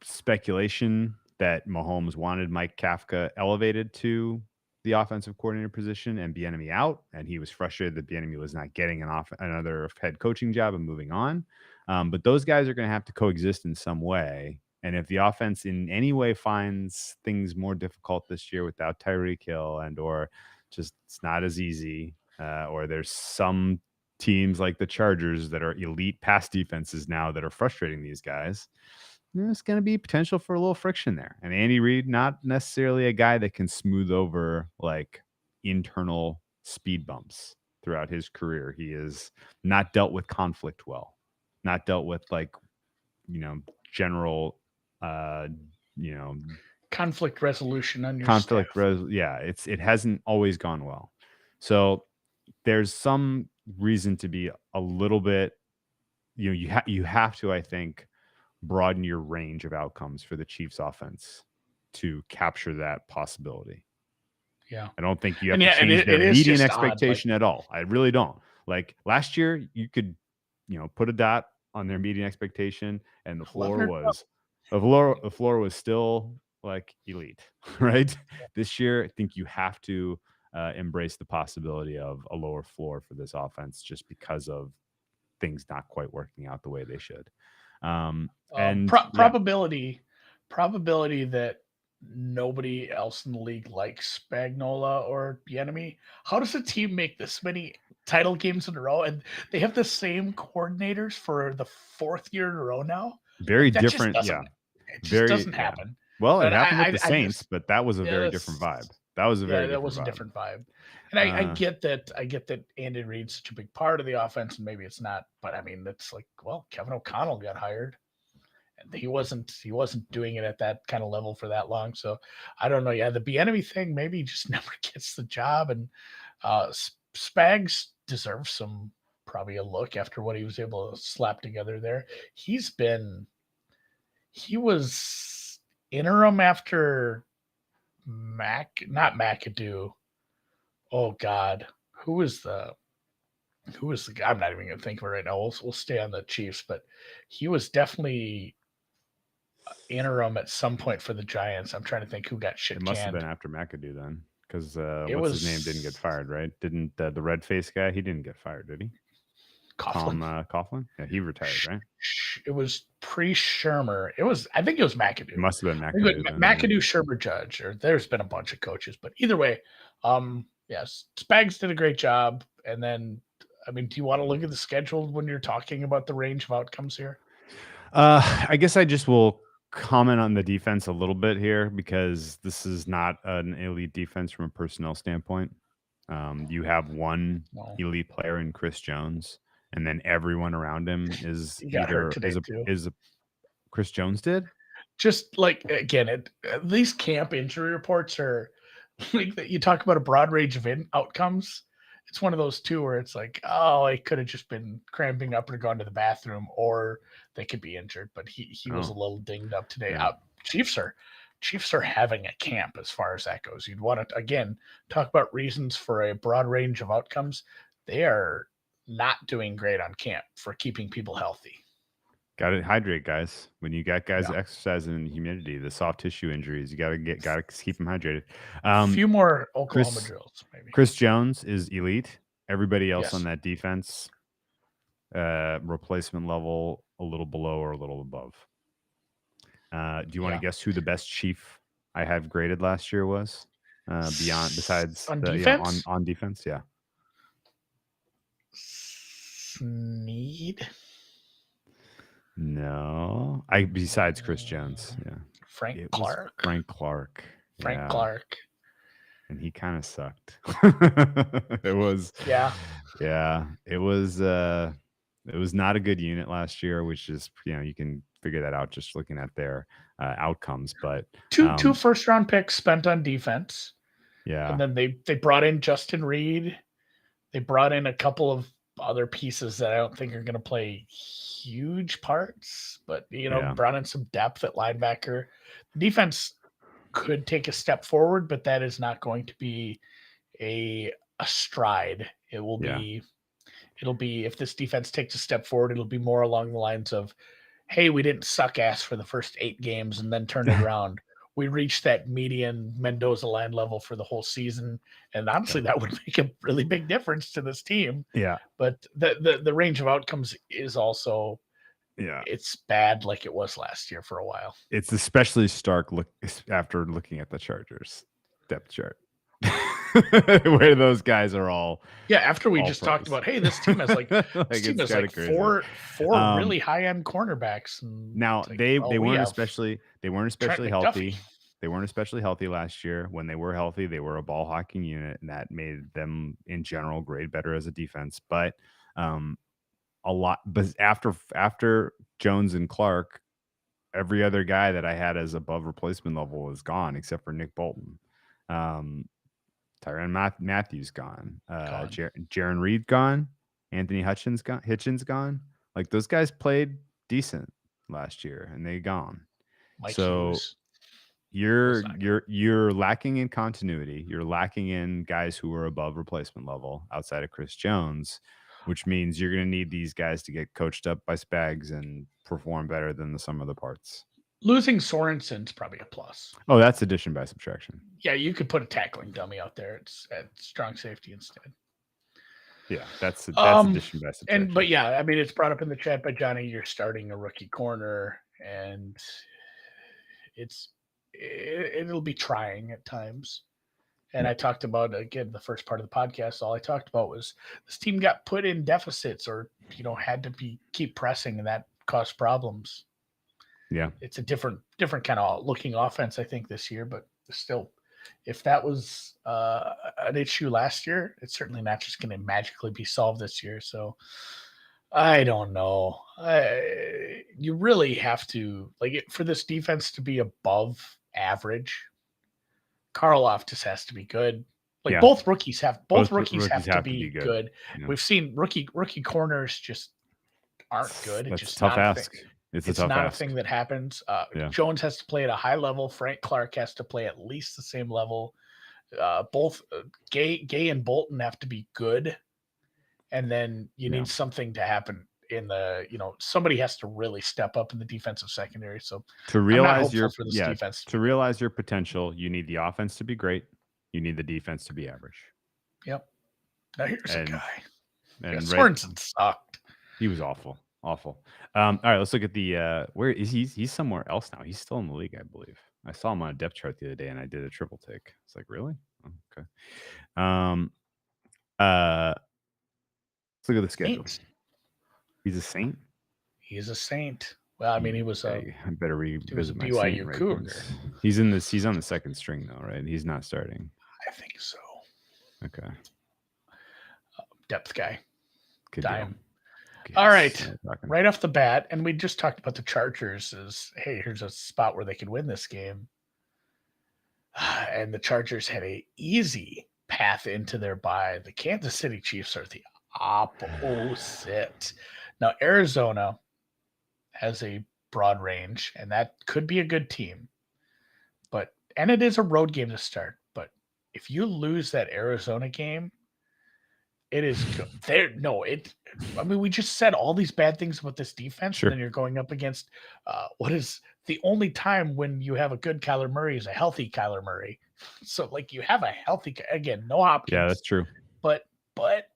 speculation that Mahomes wanted Mike Kafka elevated to the offensive coordinator position and Bieniemy out, and he was frustrated that Bieniemy was not getting another head coaching job and moving on. But those guys are going to have to coexist in some way. And if the offense in any way finds things more difficult this year without Tyreek Hill or just it's not as easy, or there's some teams like the Chargers that are elite pass defenses now that are frustrating these guys. There's going to be potential for a little friction there. And Andy Reid, not necessarily a guy that can smooth over like internal speed bumps throughout his career. He is not dealt with conflict well, not dealt with like, general, conflict resolution on your conflict. staff. It hasn't always gone well. So there's some reason to be a little bit, you have to, I think, broaden your range of outcomes for the Chiefs offense to capture that possibility. Yeah. I don't think you have to change their median expectation odd, at all. I really don't. Like last year, you could, put a dot on their median expectation, and the floor was still like elite, right? This year, I think you have to embrace the possibility of a lower floor for this offense just because of things not quite working out the way they should. Probability that nobody else in the league likes Spagnuolo or Bieniemy. How does a team make this many title games in a row and they have the same coordinators for the fourth year in a row now? Very different. It just doesn't happen. Well, it happened with the Saints, but that was a very different vibe. That was a different vibe. And I get that. I get that Andy Reid's such a big part of the offense, and maybe it's not. But I mean, it's like, well, Kevin O'Connell got hired, and he wasn't doing it at that kind of level for that long. So I don't know. Yeah, the Bieniemy thing maybe he just never gets the job, and Spags deserves probably a look after what he was able to slap together there. He was interim after not McAdoo. Oh God, who was the guy? I'm not even gonna think of it right now. We'll stay on the Chiefs, but he was definitely interim at some point for the Giants. I'm trying to think who got shit canned. It must have been after McAdoo then, because his name didn't get fired, right? Didn't the red face guy? He didn't get fired, did he? Coughlin. Coughlin? Yeah, he retired, right? It was pre-Shermer. I think it was McAdoo. It must have been McAdoo. McAdoo, Shermer, Judge, or there's been a bunch of coaches, but either way, yes, Spags did a great job. And then, I mean, do you want to look at the schedule when you're talking about the range of outcomes here? I guess I just will comment on the defense a little bit here because this is not an elite defense from a personnel standpoint. You have one elite player in Chris Jones, and then everyone around him is Chris Jones did. Just like, again, these camp injury reports are like that. You talk about a broad range of outcomes. It's one of those two where it's like, oh, I could have just been cramping up or gone to the bathroom, or they could be injured. But he was a little dinged up today. Yeah. Chiefs are having a camp as far as that goes. You'd want to, again, talk about reasons for a broad range of outcomes. They are not doing great on camp for keeping people healthy. Got to hydrate, guys. When you got guys exercising in humidity, the soft tissue injuries, you got to keep them hydrated. A few more Oklahoma drills, maybe. Chris Jones is elite. Everybody else on that defense, replacement level, a little below or a little above. Do you want to guess who the best Chief I have graded last year was? Besides on defense? On defense, yeah. Snead. No, besides Chris Jones, yeah. Frank Clark. Frank Clark. And he kind of sucked. It was it was not a good unit last year, which is you can figure that out just looking at their outcomes. But two first round picks spent on defense. Yeah, and then they brought in Justin Reed. They brought in a couple of other pieces that I don't think are going to play huge parts, but brought in some depth at linebacker. The defense could take a step forward, but that is not going to be a stride. It'll be if this defense takes a step forward, it'll be more along the lines of, hey, we didn't suck ass for the first 8 games and then turned it around. We reached that median Mendoza line level for the whole season. And honestly, that would make a really big difference to this team. Yeah. But the range of outcomes is also, it's bad like it was last year for a while. It's especially stark after looking at the Chargers depth chart. where those guys are all. Yeah, after we just pros. talked about, hey, this team has like four really high end cornerbacks. And now like, they weren't especially Trent healthy. They weren't especially healthy last year. When they were healthy, they were a ball hawking unit, and that made them in general grade better as a defense. But but after Jones and Clark, every other guy that I had as above replacement level is gone except for Nick Bolton. Tyrann Matthews gone. Jaron Reed gone. Anthony Hitchens gone. Like those guys played decent last year and they gone. Mike so Hughes. You're lacking in continuity. You're lacking in guys who are above replacement level outside of Chris Jones, which means you're going to need these guys to get coached up by Spags and perform better than the sum of the parts. Losing Sorensen's probably a plus. Oh, that's addition by subtraction. Yeah, you could put a tackling dummy out there. It's at strong safety instead. Yeah, that's addition by subtraction. But yeah, I mean, it's brought up in the chat by Johnny. You're starting a rookie corner, and it'll be trying at times. And I talked about, again, the first part of the podcast, all I talked about was this team got put in deficits or, had to keep pressing, and that caused problems. Yeah. It's a different kind of looking offense, I think, this year, but still, if that was an issue last year, it's certainly not just going to magically be solved this year. So I don't know. You really have to, for this defense to be above average, Karloff just has to be good. Both rookies have to be good. Yeah. We've seen rookie corners just aren't good. That's just a tough ask. It's not a thing that happens. Jones has to play at a high level. Frank Clark has to play at least the same level. Both Gay and Bolton have to be good. And then you need something to happen in the, somebody has to really step up in the defensive secondary. So to realize to realize your potential, you need the offense to be great. You need the defense to be average. Yep. Now here's a guy. And Sorensen sucked. He was awful. All right, let's look at the where is he's somewhere else now. He's still in the league, I believe. I saw him on a depth chart the other day and I did a triple take. It's like, really? Oh, okay. Let's look at the schedule. He's a Saint? He's a Saint. Well, I mean, he was I better revisit my BYU Cougar. He's on the second string though, right? He's not starting. I think so. Okay. Depth guy. Good Dime. All right. Right off the bat, and we just talked about the Chargers as, hey, here's a spot where they could win this game. And the Chargers had an easy path into their bye. The Kansas City Chiefs are the opposite. Now, Arizona has a broad range, and that could be a good team. And it is a road game to start. But if you lose that Arizona game, it is there. No, I mean, we just said all these bad things about this defense, and then you're going up against what is the only time when you have a good Kyler Murray is a healthy Kyler Murray. So, you have a healthy, again, no Hopkins. Yeah, that's true. But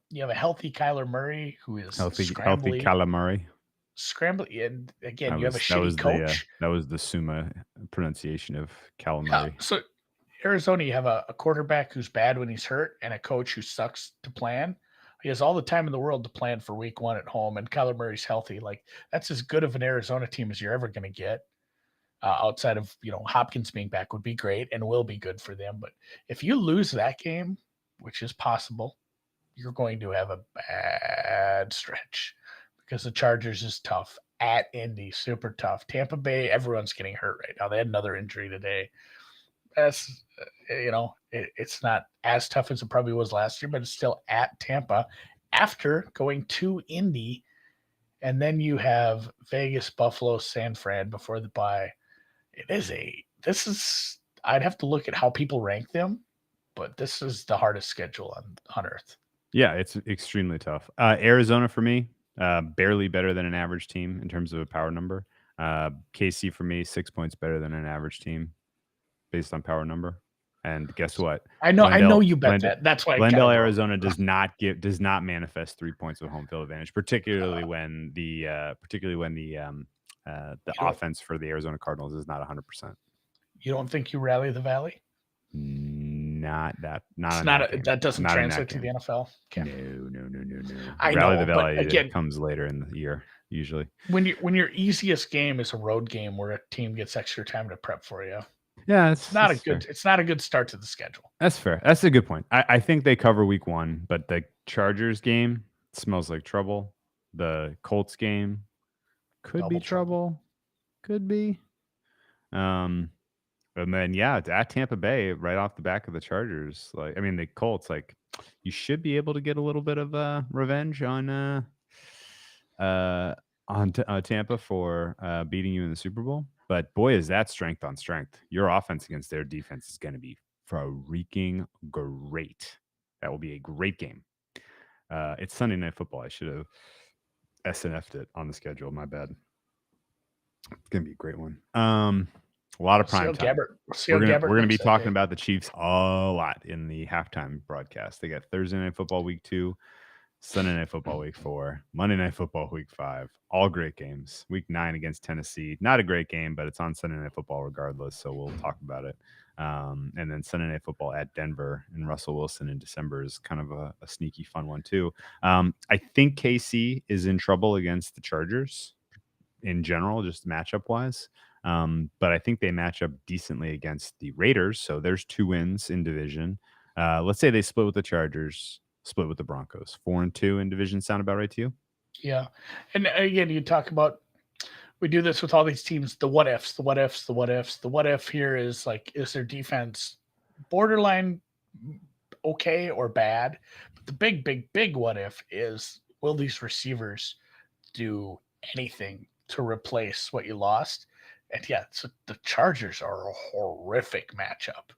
you have a healthy Kyler Murray who is healthy Kyler Murray. Scrambling, and again, you have a shitty coach. That was the Summa pronunciation of Kyler Murray. So, Arizona, you have a quarterback who's bad when he's hurt and a coach who sucks to plan. He has all the time in the world to plan for week 1 at home, and Kyler Murray's healthy. That's as good of an Arizona team as you're ever going to get. Outside of, Hopkins being back would be great and will be good for them. But if you lose that game, which is possible, you're going to have a bad stretch because the Chargers is tough. At Indy, super tough. Tampa Bay, everyone's getting hurt right now. They had another injury today. That's, it's not as tough as it probably was last year, but it's still at Tampa after going to Indy. And then you have Vegas, Buffalo, San Fran before the bye. I'd have to look at how people rank them, but this is the hardest schedule on earth. Yeah, it's extremely tough. Arizona for me, barely better than an average team in terms of a power number. KC for me, 6 points better than an average team based on power number. And guess what? I know you bet that. That's why Glendale, Arizona does not manifest 3 points of home field advantage, particularly when the offense for the Arizona Cardinals is not 100%. You don't think you rally the Valley? That doesn't translate to the NFL. Okay. No. I Rally know, the Valley but again, comes later in the year usually. When your easiest game is a road game where a team gets extra time to prep for you. Yeah, it's not a good start to the schedule. That's fair. That's a good point. I think they cover week 1, but the Chargers game smells like trouble. The Colts game could be trouble. Could be. And then it's at Tampa Bay right off the back of the Chargers. The Colts, you should be able to get a little bit of revenge on Tampa for beating you in the Super Bowl. But boy, is that strength on strength. Your offense against their defense is going to be freaking great. That will be a great game. It's Sunday Night Football. I should have SNF'd it on the schedule. My bad. It's going to be a great one. A lot of prime time. We're going to be talking about the Chiefs a lot in the halftime broadcast. They got Thursday Night Football week 2, Sunday Night Football week 4, Monday Night Football week 5. All great games. Week 9 against Tennessee. Not a great game, but it's on Sunday Night Football regardless, so we'll talk about it. And then Sunday Night Football at Denver and Russell Wilson in December is kind of a sneaky fun one too. I think KC is in trouble against the Chargers in general, just matchup wise. But I think they match up decently against the Raiders. So there's 2 wins in division. Let's say they split with the Chargers, split with the Broncos. 4-2 in division sound about right to you? Yeah. And again, you talk about, we do this with all these teams, the what ifs. The what if here is is their defense borderline okay or bad? But the big what if is, will these receivers do anything to replace what you lost? And so the Chargers are a horrific matchup.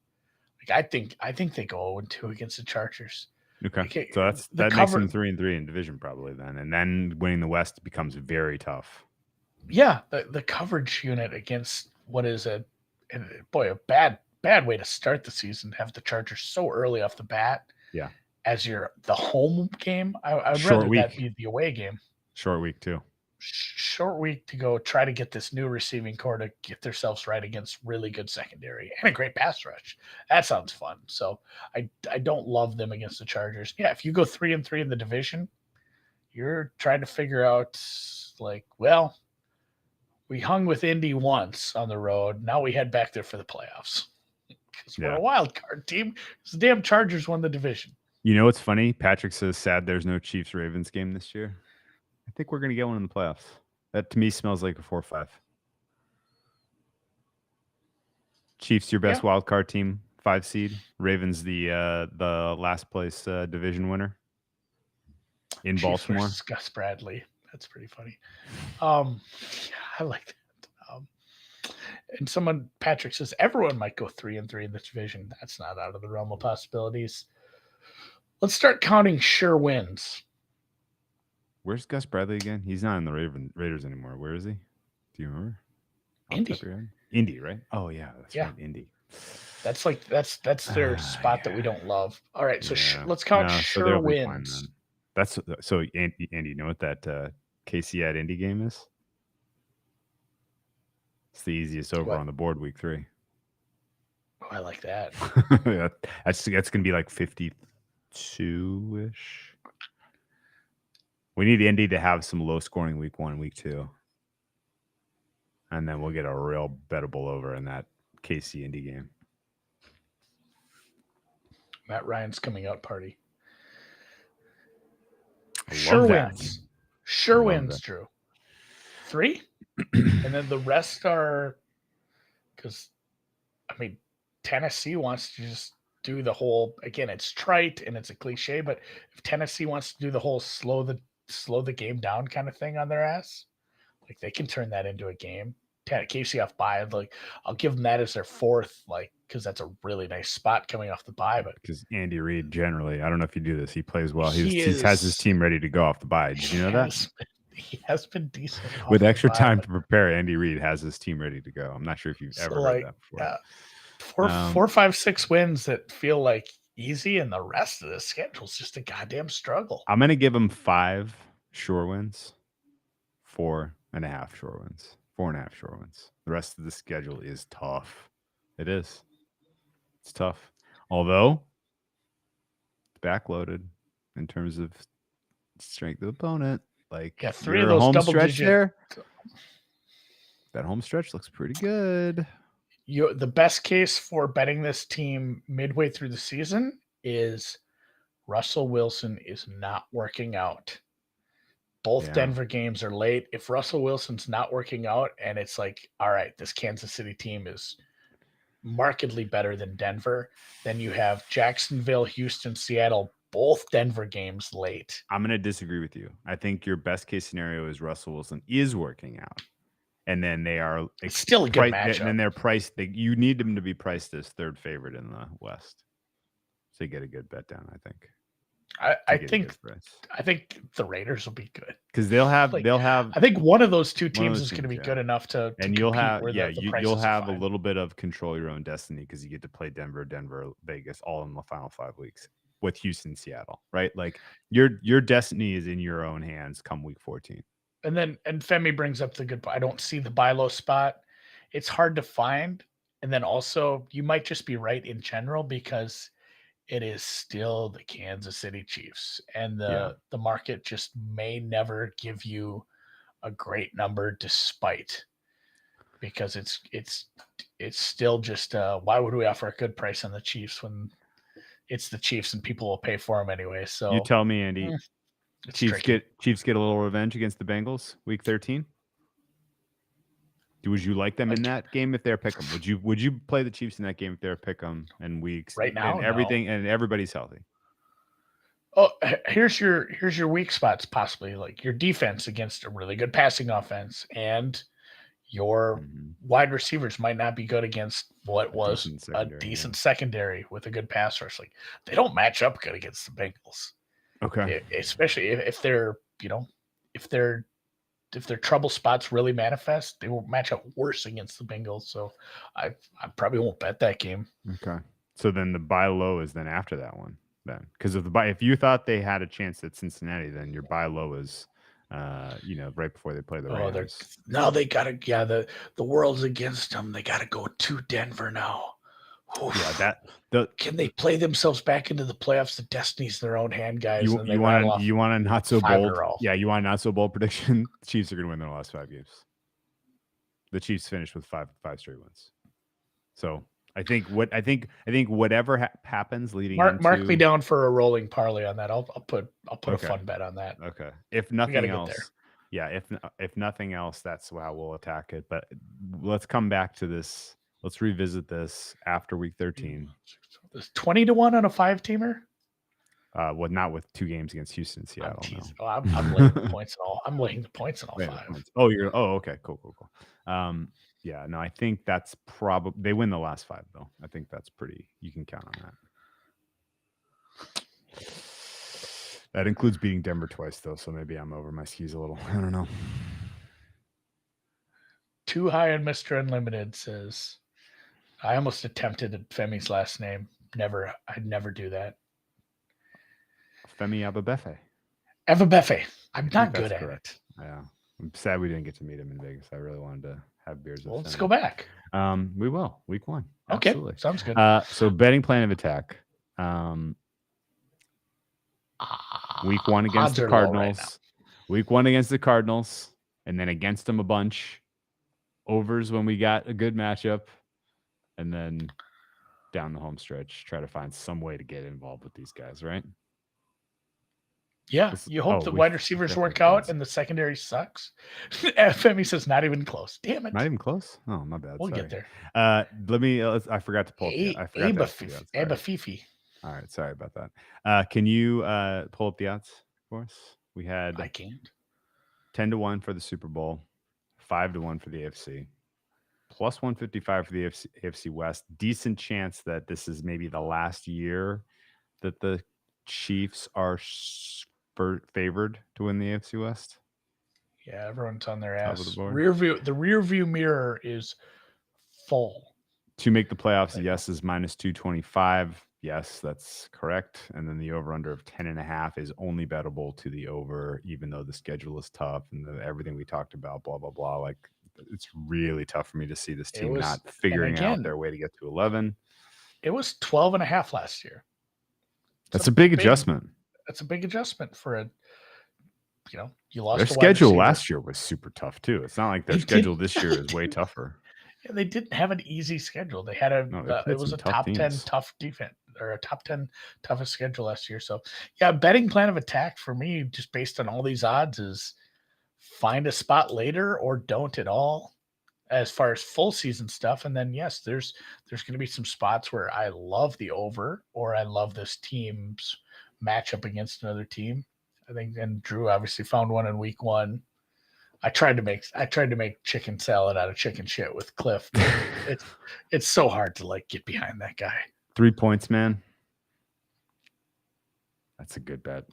I think they go 0-2 against the Chargers. Okay, so that makes them 3-3 in division probably then, and then winning the West becomes very tough. Yeah, the coverage unit against what is a bad way to start the season. Have the Chargers so early off the bat. Yeah, as the home game, I'd rather that be the away game. Short week too. Short week to go try to get this new receiving core to get themselves right against really good secondary and a great pass rush. That sounds fun. So I don't love them against the Chargers. Yeah, if you go 3-3 in the division, you're trying to figure out we hung with Indy once on the road. Now we head back there for the playoffs because we're a wild card team. The damn Chargers won the division. You know what's funny? Patrick says sad there's no Chiefs-Ravens game this year. I think we're going to get one in the playoffs. That to me smells like a 4-5. Chiefs, your best wild card team, 5 seed. Ravens, the last place division winner in Chiefs Baltimore. Versus Gus Bradley. That's pretty funny. I like that. And Patrick says, everyone might go 3-3 in this division. That's not out of the realm of possibilities. Let's start counting sure wins. Where's Gus Bradley again? He's not in the Raiders anymore. Where is he? Do you remember? Indy, right? Oh yeah, that's right, Indy. That's their spot that we don't love. All right, so let's count sure wins. So Andy, you know what that KC at Indy game is? It's the easiest over on the board week 3. Oh, I like that. That's gonna be like 52-ish. We need Indy to have some low scoring week 1, week 2. And then we'll get a real bettable over in that KC Indy game. Matt Ryan's coming out party. Sure wins. Sure wins, Drew. 3? And then the rest are because Tennessee wants to just do the whole, again, it's trite and it's a cliche, but if Tennessee wants to do the whole slow the game down kind of thing on their ass, they can turn that into a game. KC off bye, I'll give them that as their 4th, because that's a really nice spot coming off the bye. But because Andy Reid generally, I don't know if you do this, he plays well. He has his team ready to go off the bye. Did you know that? He has been decent with extra time to prepare. Andy Reid has his team ready to go. I'm not sure if you've ever heard that before. 4, 5, 6 wins that feel easy, and the rest of the schedule is just a goddamn struggle. I'm going to give him 5 sure wins, 4.5 sure wins, 4.5 sure wins. The rest of the schedule is tough. It is. It's tough. Although it's backloaded in terms of strength of opponent. Like 3 of your those home double stretch digit. there. That home stretch looks pretty good. The best case for betting this team midway through the season is Russell Wilson is not working out. Both Denver games are late. If Russell Wilson's not working out and it's like, all right, this Kansas City team is markedly better than Denver, then you have Jacksonville, Houston, Seattle, both Denver games late. I'm going to disagree with you. I think your best case scenario is Russell Wilson is working out. And then they are still a good matchup. And then they're priced. You need them to be priced as third favorite in the West, so you get a good bet down. I think. I think the Raiders will be good because they'll have. I think one of those two teams is going to be good enough to. And you'll have you'll have a little bit of control your own destiny because you get to play Denver, Vegas, all in the final 5 weeks with Houston, Seattle, right? Like your destiny is in your own hands come week 14. And Femi brings up the good point. I don't see the buy low spot. It's hard to find. And then also you might just be right in general because it is still the Kansas City Chiefs. And the market just may never give you a great number despite because it's still just why would we offer a good price on the Chiefs when it's the Chiefs and people will pay for them anyway. So you tell me, Andy. Chiefs get a little revenge against the Bengals week 13. Would you like them in that game if they're pick 'em? Would you play the Chiefs in that game if they're pick 'em and weeks right now and everything and everybody's healthy? Oh, here's your weak spots possibly like your defense against a really good passing offense and your wide receivers might not be good against what was a decent secondary with a good pass rush. Like they don't match up good against the Bengals. Okay. Especially if they're, if their trouble spots really manifest, they will match up worse against the Bengals. So I probably won't bet that game. Okay. So then the buy low is then after that one then. Because if you thought they had a chance at Cincinnati, then your buy low is right before they play the Rams. They gotta the world's against them. They gotta go to Denver now. Oof. Yeah, can they play themselves back into the playoffs? The destiny's in their own hand, guys. You want a not so bold? Yeah, you want a not so bold prediction? The Chiefs are going to win their last 5 games. The Chiefs finished with five straight wins. So I think whatever happens leading. Mark me down for a rolling parlay on that. I'll put a fun bet on that. Okay. If nothing else, if nothing else, that's how we'll attack it. But let's come back to this. Let's revisit this after week 13. There's 20-1 on a 5-teamer. Well, not with 2 games against Houston, and Seattle. No. I'm laying the points in all. I'm laying the points in all 5. Okay, cool. Yeah, no, I think that's probably they win the last 5 though. I think that's pretty. You can count on that. That includes beating Denver twice though, so maybe I'm over my skis a little. I don't know. Too high on Mr. Unlimited says. I almost attempted Femi's last name. I'd never do that. Femi Abebefe. I'm not good at it. Yeah. I'm sad we didn't get to meet him in Vegas. I really wanted to have beers with him. Let's go back. We will. Week 1. Okay. Absolutely. Sounds good. So betting plan of attack. Week 1 against the Cardinals. Week 1 against the Cardinals. And then against them a bunch. Overs when we got a good matchup. And then down the home stretch, try to find some way to get involved with these guys, right? Yeah, you hope the wide receivers work out and the secondary sucks. FME says not even close. Damn it. Not even close? Oh, my bad. We'll get there. Let me, I forgot to pull up. Fifi. All right, sorry about that. Can you pull up the odds for us? We had I can't. 10-1 for the Super Bowl, 5-1 for the AFC. Plus 155 for the AFC West. Decent chance that this is maybe the last year that the Chiefs are favored to win the AFC West. Yeah, everyone's on their ass. The rear view mirror is full. To make the playoffs, yes is minus 225. Yes, that's correct. And then the over-under of 10.5 is only bettable to the over, even though the schedule is tough and everything we talked about, blah, blah, blah. Like, it's really tough for me to see this team not figuring out their way to get to 11. It was 12.5 last year. That's a big adjustment. That's a big adjustment for a, you lost their a wide schedule receiver. last year was super tough too. It's not like their schedule this year is way tougher. Yeah, they didn't have an easy schedule. They had it was a top 10 tough defense, or a top 10 toughest schedule last year. So yeah, betting plan of attack for me, just based on all these odds, is find a spot later or don't at all as far as full season stuff. And then yes, there's going to be some spots where I love the over, or I love this team's matchup against another team. I think, and Drew obviously found one in week 1. I tried to make chicken salad out of chicken shit with Cliff. It's so hard to get behind that guy. 3 points, man. That's a good bet.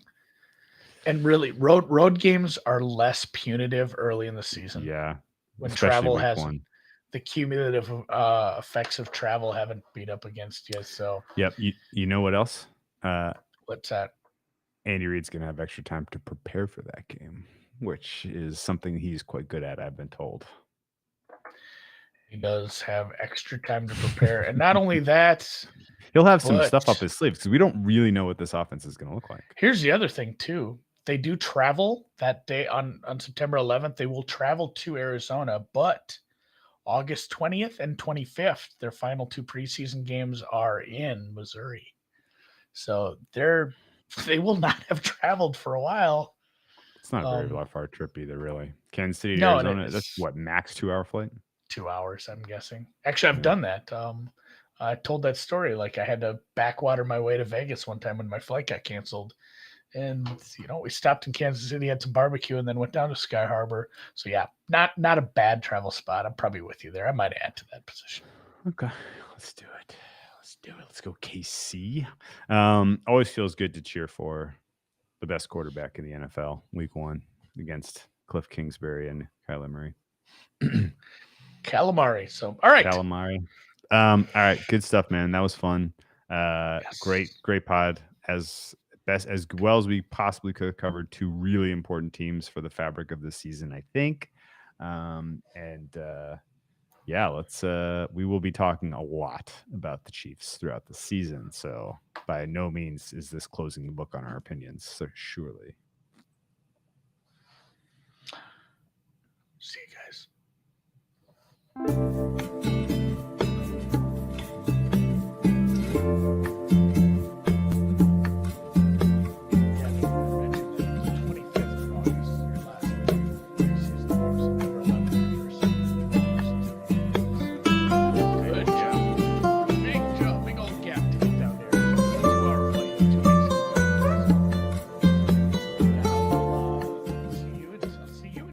And really, road games are less punitive early in the season. Yeah, when travel has the cumulative effects of travel haven't beat up against you. So yep. You know what else? What's that? Andy Reid's gonna have extra time to prepare for that game, which is something he's quite good at, I've been told. He does have extra time to prepare. And not only that, he'll have some stuff up his sleeve because we don't really know what this offense is going to look like. Here's the other thing, too. They do travel that day on September 11th. They will travel to Arizona, but August 20th and 25th, their final 2 preseason games are in Missouri. So they will not have traveled for a while. It's not a very far trip either, really. Kansas City to Arizona, that's what, max 2-hour flight? 2 hours, I'm guessing. Actually, I've done that. I told that story. I had to backwater my way to Vegas one time when my flight got canceled. And, we stopped in Kansas City, had some barbecue, and then went down to Sky Harbor. So, yeah, not a bad travel spot. I'm probably with you there. I might add to that position. Okay, let's do it. Let's go KC. Always feels good to cheer for the best quarterback in the NFL week 1 against Cliff Kingsbury and Kyler Murray. Calamari. So, all right. Calamari. All right. Good stuff, man. That was fun. Yes. Great pod. As well as we possibly could have covered 2 really important teams for the fabric of the season, I think. We will be talking a lot about the Chiefs throughout the season. So by no means is this closing the book on our opinions. So surely. See you guys.